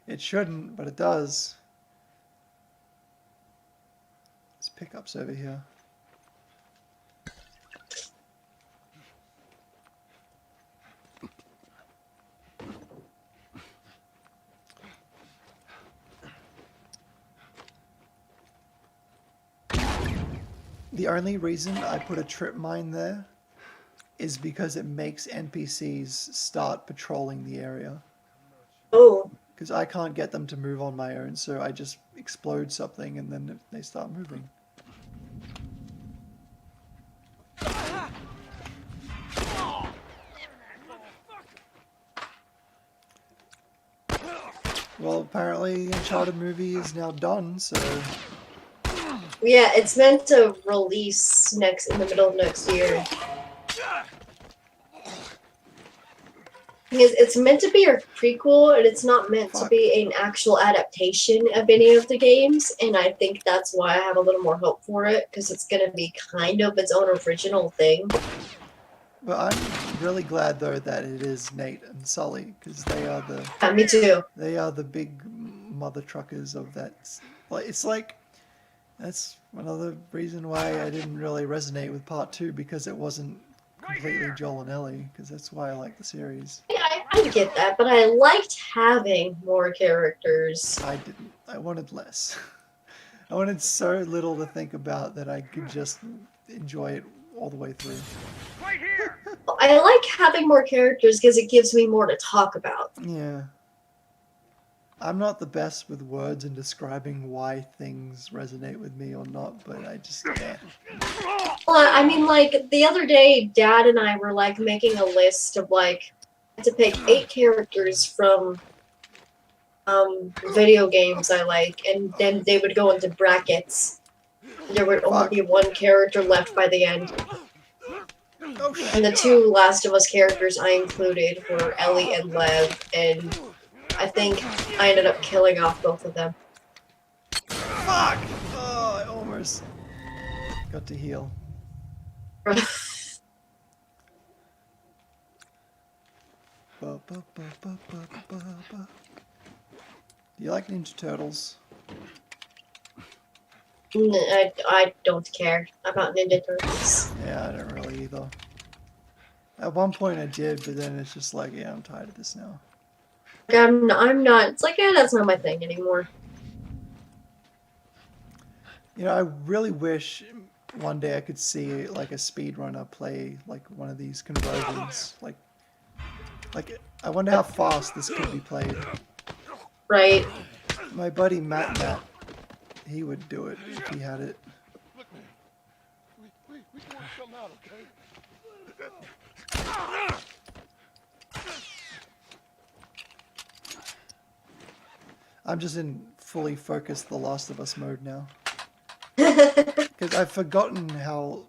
It shouldn't, but it does. There's pickups over here. The only reason I put a trip mine there is because it makes NPCs start patrolling the area. Oh. Because I can't get them to move on my own, so I just explode something and then they start moving. Well, apparently the Uncharted movie is now done, so Yeah, it's meant to release in the middle of next year. Because it's meant to be a prequel, and it's not meant to be an actual adaptation of any of the games, and I think that's why I have a little more hope for it, because it's going to be kind of its own original thing. But I'm really glad though that it is Nate and Sully, because they are the Yeah, me too. they are the big mother truckers of that. Like it's like that's another reason why I didn't really resonate with part 2, because it wasn't completely Joel and Ellie, because that's why I like the series. Yeah, I get that, but I liked having more characters. I didn't. I wanted less. I wanted so little to think about that I could just enjoy it all the way through. Right here! I like having more characters because it gives me more to talk about. Yeah. I'm not the best with words in describing why things resonate with me or not, but I just, yeah. Well, I mean, like, the other day, Dad and I were, like, making a list of, like, to pick 8 characters from video games I like, and then they would go into brackets. There would only be 1 character left by the end. Oh, shit. And the 2 Last of Us characters I included were Ellie and Lev, and I think I ended up killing off both of them. Fuck! Oh, I almost got to heal. Ba, ba, ba, ba, ba, ba, ba. Do you like Ninja Turtles? I don't care about Ninja Turtles. Yeah, I don't really either. At one point I did, but then it's just like, yeah, I'm tired of this now. I'm not. It's like, yeah, that's not my thing anymore. You know, I really wish one day I could see like a speedrunner play like one of these conversions. Like I wonder how fast this could be played. Right. My buddy Matt, he would do it if he had it. Look, man. We can work something out, okay? I'm just in fully focused The Last of Us mode now. Because I've forgotten how...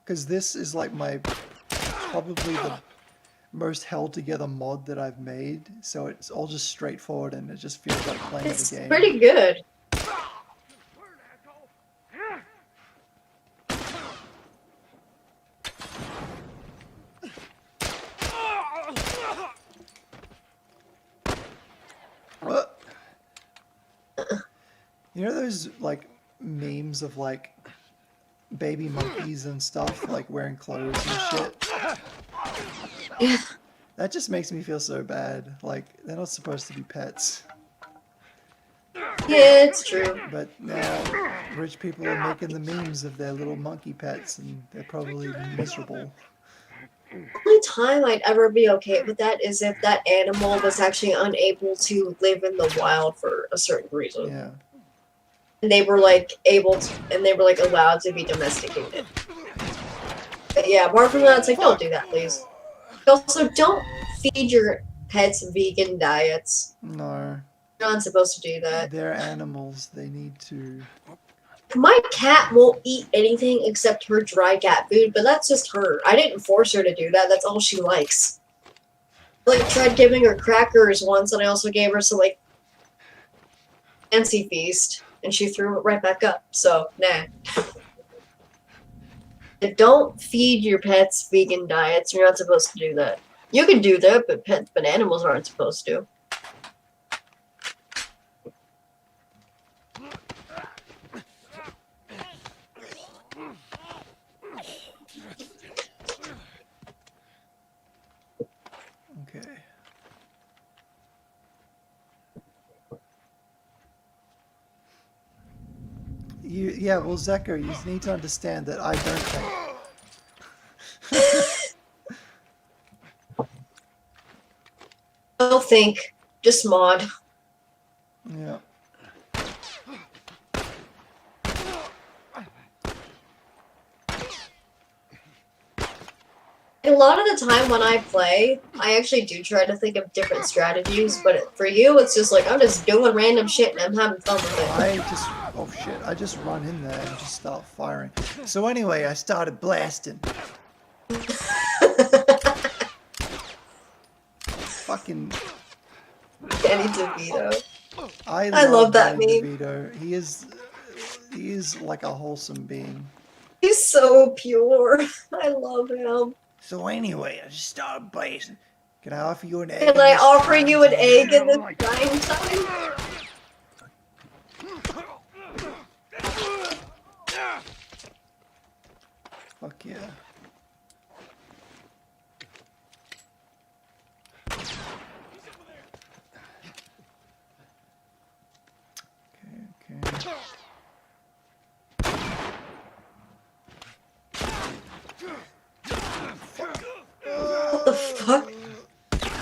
Because this is like probably the most held together mod that I've made. So it's all just straightforward and it just feels like playing It's the game. pretty good. What? You know those like memes of like baby monkeys and stuff like wearing clothes and shit? That just makes me feel so bad. Like they're not supposed to be pets. Yeah, it's true. But now rich people are making the memes of their little monkey pets and they're probably miserable. The only time I'd ever be okay with that is if that animal was actually unable to live in the wild for a certain reason. Yeah. And they were like able to, and they were like allowed to be domesticated. But yeah, apart from that, it's like, don't do that, please. Also, don't feed your pets vegan diets. No. You're not supposed to do that. They're animals. They need to... My cat won't eat anything except her dry cat food, but that's just her. I didn't force her to do that. That's all she likes. I like tried giving her crackers once, and I also gave her some like fancy feast, and she threw it right back up. So nah. Don't feed your pets vegan diets. You're not supposed to do that. You can do that, but animals aren't supposed to. Okay. Yeah, well, Zeko, you need to understand that I don't think. Don't think, just mod. Yeah. A lot of the time when I play, I actually do try to think of different strategies, but for you, it's just like, I'm just doing random shit and I'm having fun with it. Oh shit, I just run in there and just start firing. So anyway, I started blasting. Fucking... Danny DeVito. I love that Danny meme. DeVito. He is like a wholesome being. He's so pure. I love him. So anyway, I just started blasting. Can I offer you an egg? Can in I this offer frying you an pan? egg in this frying time? Fuck yeah. Okay. What the fuck?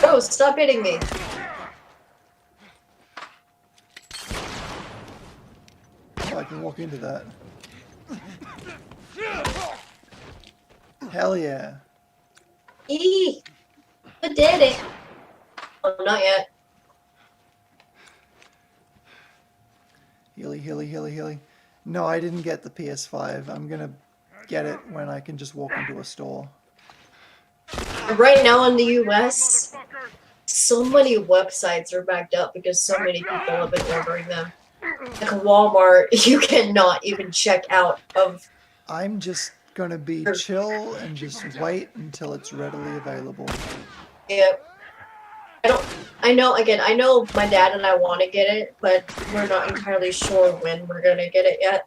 Oh, stop hitting me. Oh, I can walk into that. Hell yeah. Eee! I did it. Oh, not yet. Healy. No, I didn't get the PS5. I'm gonna get it when I can just walk into a store. Right now in the US, so many websites are backed up because so many people have been ordering them. Like Walmart, you cannot even check out of. I'm just gonna be chill and just wait until it's readily available. Yep. I know my dad and I want to get it, but we're not entirely sure when we're gonna get it yet.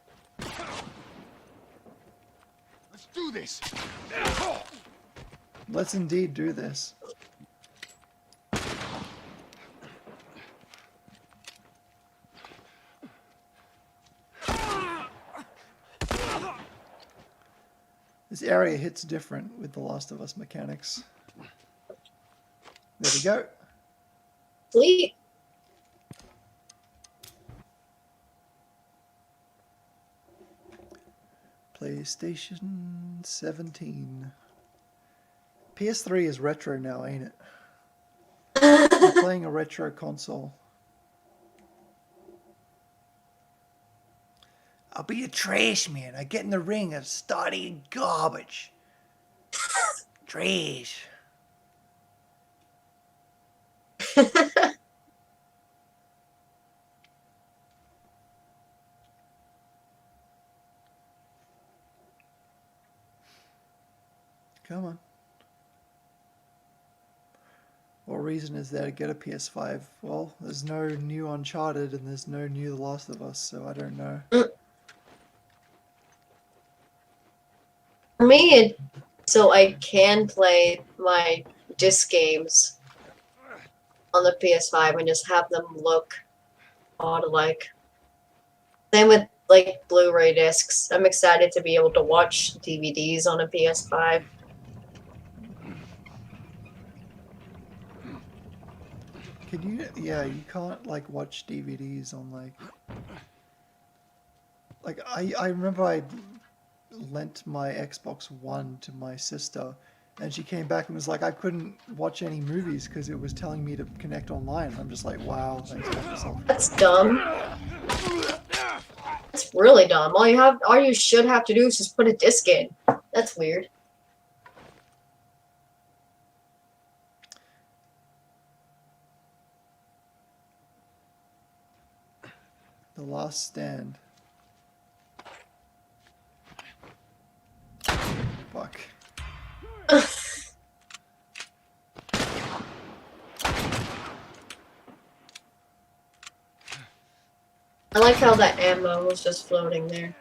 Let's do this. Let's indeed do this. This area hits different with The Last of Us mechanics. There we go. Sweet. PlayStation 17. PS3 is retro now, ain't it? I'm playing a retro console. I'll be a trash man. I get in the ring and start eating garbage. Trash. Come on. What reason is there to get a PS5? Well, there's no new Uncharted and there's no new The Last of Us, so I don't know. For me, so I can play my disc games on the PS5 and just have them look odd-like. Same with like Blu-ray discs. I'm excited to be able to watch DVDs on a PS5. Can you? Yeah, you can't like watch DVDs on like I remember I lent my Xbox One to my sister, and she came back and was like, I couldn't watch any movies because it was telling me to connect online. I'm just like, wow, thanks Microsoft. That's dumb. That's really dumb. All you should have to do is just put a disc in. That's weird. The Last Stand. Fuck. like how that ammo was just floating there.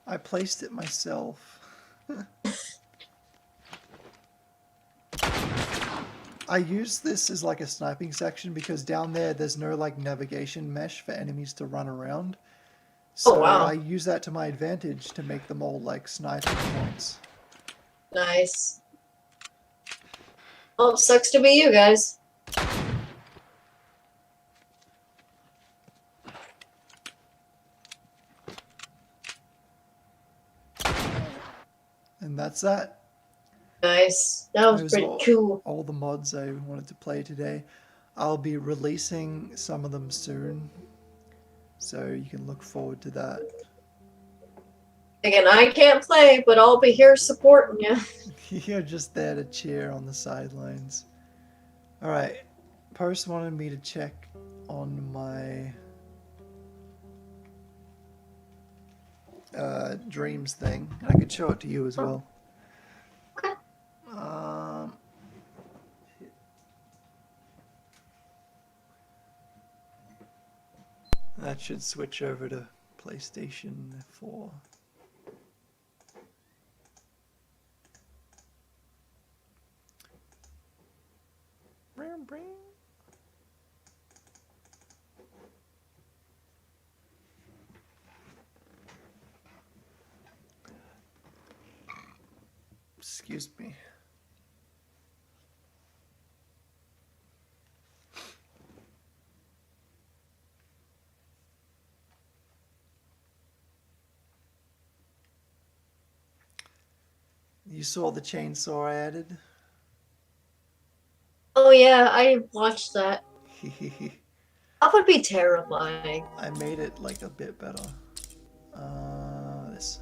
I placed it myself. I use this as like a sniping section because down there's no like navigation mesh for enemies to run around. So Oh, wow. I use that to my advantage to make them all like sniping points. Nice. Oh, sucks to be you guys. And that's that. Nice. That was Those pretty are cool. all the mods I wanted to play today. I'll be releasing some of them soon, so you can look forward to that. Again, I can't play, but I'll be here supporting you. You're just there to cheer on the sidelines. Alright, Post wanted me to check on my dreams thing. I could show it to you as well. Okay. That should switch over to PlayStation 4. Bring, bring. Excuse me. You saw the chainsaw I added? Oh yeah, I watched that. That would be terrifying. I made it like a bit better. This.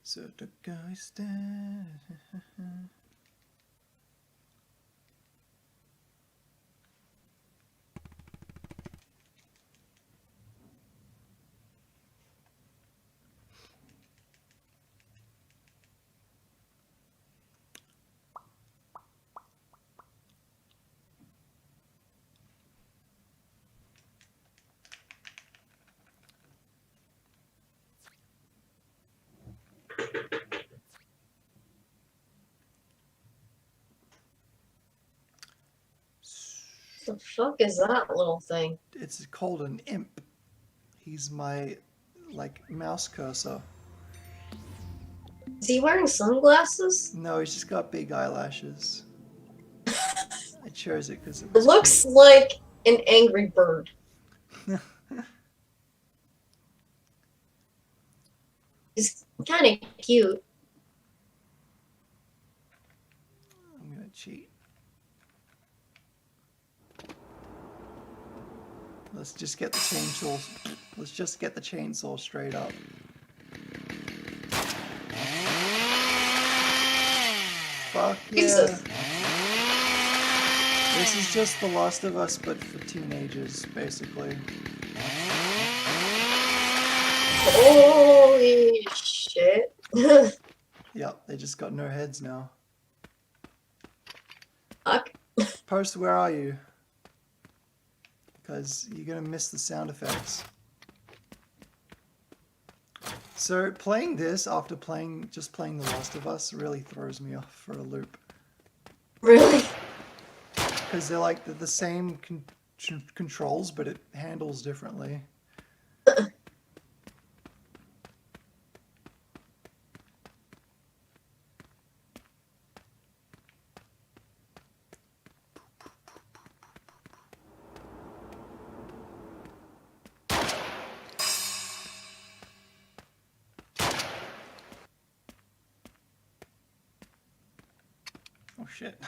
So the guy stand. The fuck is that little thing? It's called an imp. He's my like mouse cursor. Is he wearing sunglasses? No, he's just got big eyelashes. I chose it because it It was looks like an angry bird. cute. He's kind of cute. I'm gonna cheat. Let's just get the chainsaw. Let's just get the chainsaw straight up. Fuck yeah. Jesus. This is just The Last of Us, but for teenagers, basically. Holy shit. Yep, they just got no heads now. Fuck. Post, where are you? Because you're gonna miss the sound effects. So playing this after just playing The Last of Us really throws me off for a loop. Really? Because they're the same controls, but it handles differently. Oh shit.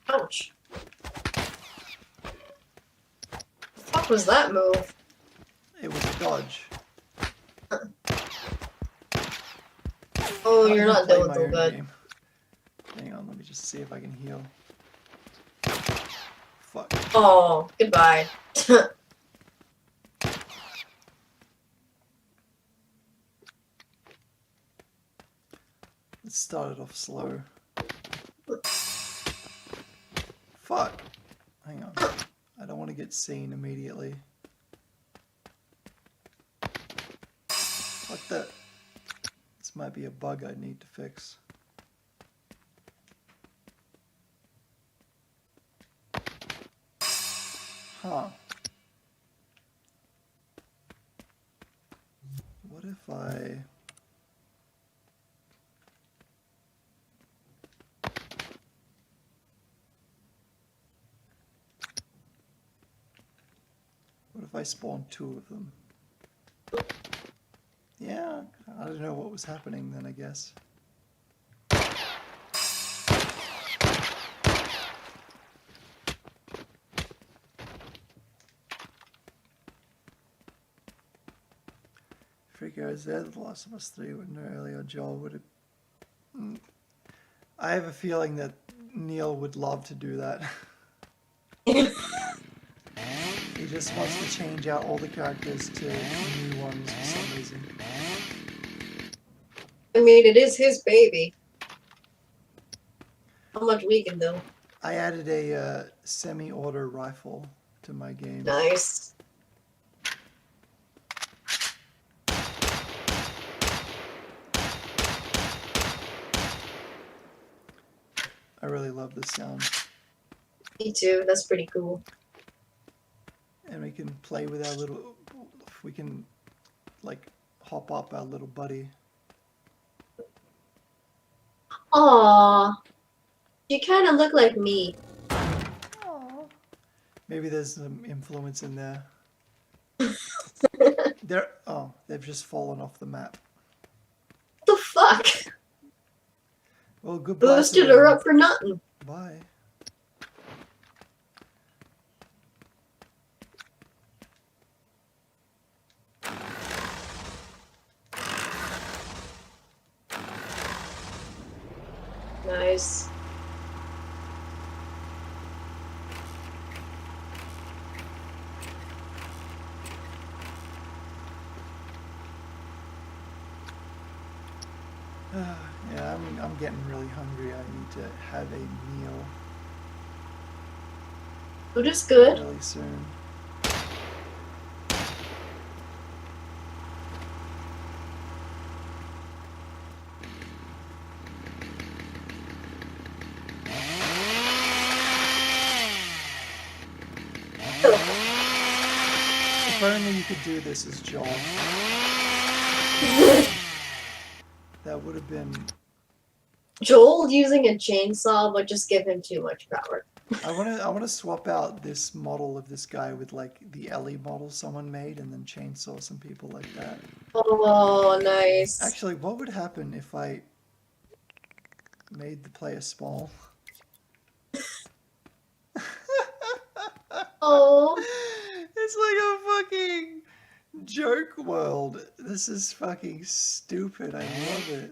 Ouch. was that move? It was a dodge. Oh, I you're can not play doing my so own good. game. Hang on, let me just see if I can heal. Fuck. Oh, goodbye. Let's start it off slow. Fuck. Hang on. I don't want to get seen immediately. What the? This might be a bug I need to fix. Huh. What if I... What if I spawn 2 of them? Yeah, I don't know what was happening then, I guess. Freako is there. The Last of Us 3 would know earlier. Joel would have... I have a feeling that Neil would love to do that. He just wants to change out all the characters to new ones for some reason. I mean, it is his baby. How much we can do? I added a semi-auto rifle to my game. Nice. I really love this sound. Me too. That's pretty cool. And we can play with our little... We can, like, hop up our little buddy. Aww. You kind of look like me. Aww. Maybe there's some influence in there. Oh, they've just fallen off the map. What the fuck? Well, goodbye. Boosted her up for nothing. Bye. Nice. Yeah, I'm getting really hungry. I need to have a meal Food is good. really soon. If only you could do this as Joel. That would have been... Joel using a chainsaw would just give him too much power. I wanna swap out this model of this guy with like the Ellie model someone made and then chainsaw some people like that. Oh, nice. Actually, what would happen if I made the player small? Oh. It's like a fucking joke world. This is fucking stupid. I love it.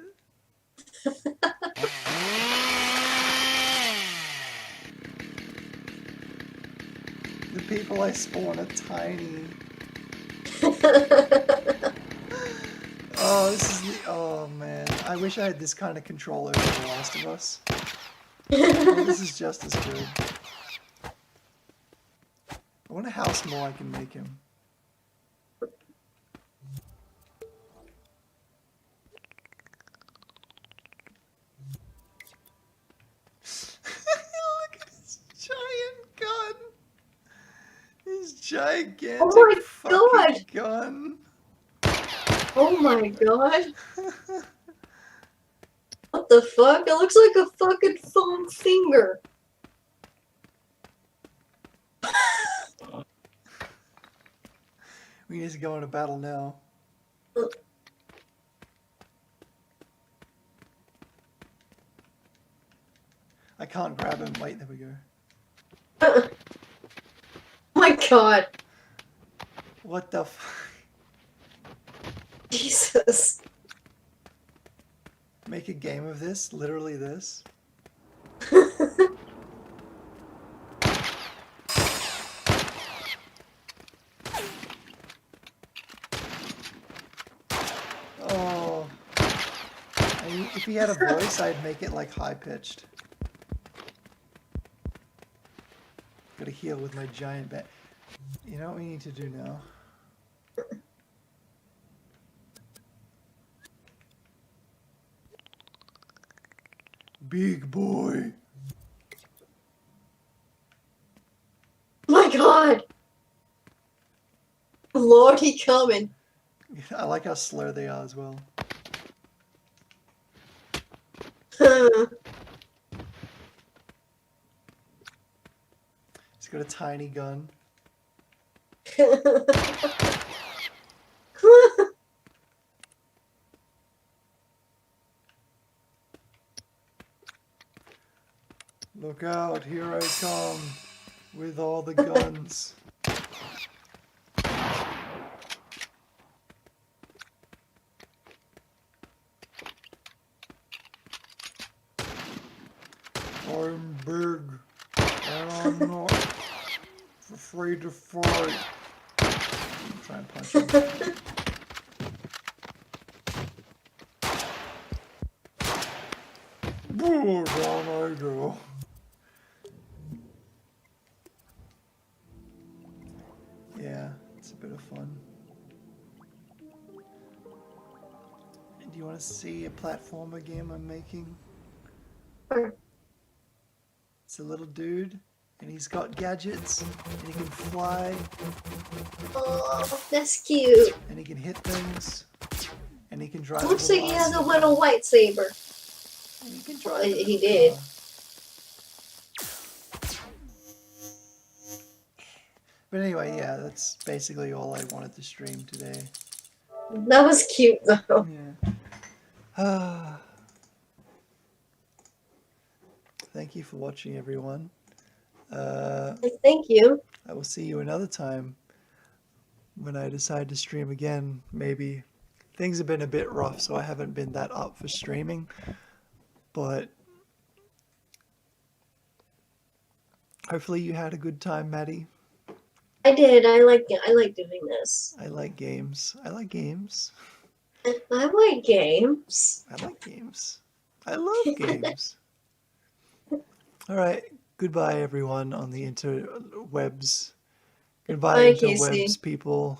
The people I spawn are tiny. Oh, this is the... Oh, man. I wish I had this kind of control over The Last of Us. Oh, this is just as good. I wonder how small I can make him. Look at his giant gun. His gigantic Oh my fucking God. gun. Oh my god. What the fuck? It looks like a fucking foam finger. We need to go into battle now. I can't grab him. Wait, there we go. Oh my god. What the f... Jesus. Make a game of this? Literally this? Oh. If he had a voice, I'd make it like high-pitched. Gotta heal with my giant bat. You know what we need to do now? Big boy. My God. Lordy coming. I like how slur they are as well. He's got a tiny gun. Look out, here I come with all the guns. I'm big and I'm not afraid to fight. Try and punch him. Boo, down I go. Yeah, it's a bit of fun. Do you want to see a platformer game I'm making? It's a little dude, and he's got gadgets, and he can fly, Oh, that's cute. and he can hit things, and he can drive. Looks like he has a little lightsaber. And he can Well, drive. he did. But anyway, yeah, that's basically all I wanted to stream today. That was cute though. Yeah. Thank you for watching, everyone. Thank you. I will see you another time when I decide to stream again. Maybe things have been a bit rough, so I haven't been that up for streaming. But hopefully you had a good time, Maddy. I did. I like doing this. I like games. I like games. I like games. I like games. I love games. All right. Goodbye, everyone on the interwebs. Goodbye, Bye, Casey. interwebs people.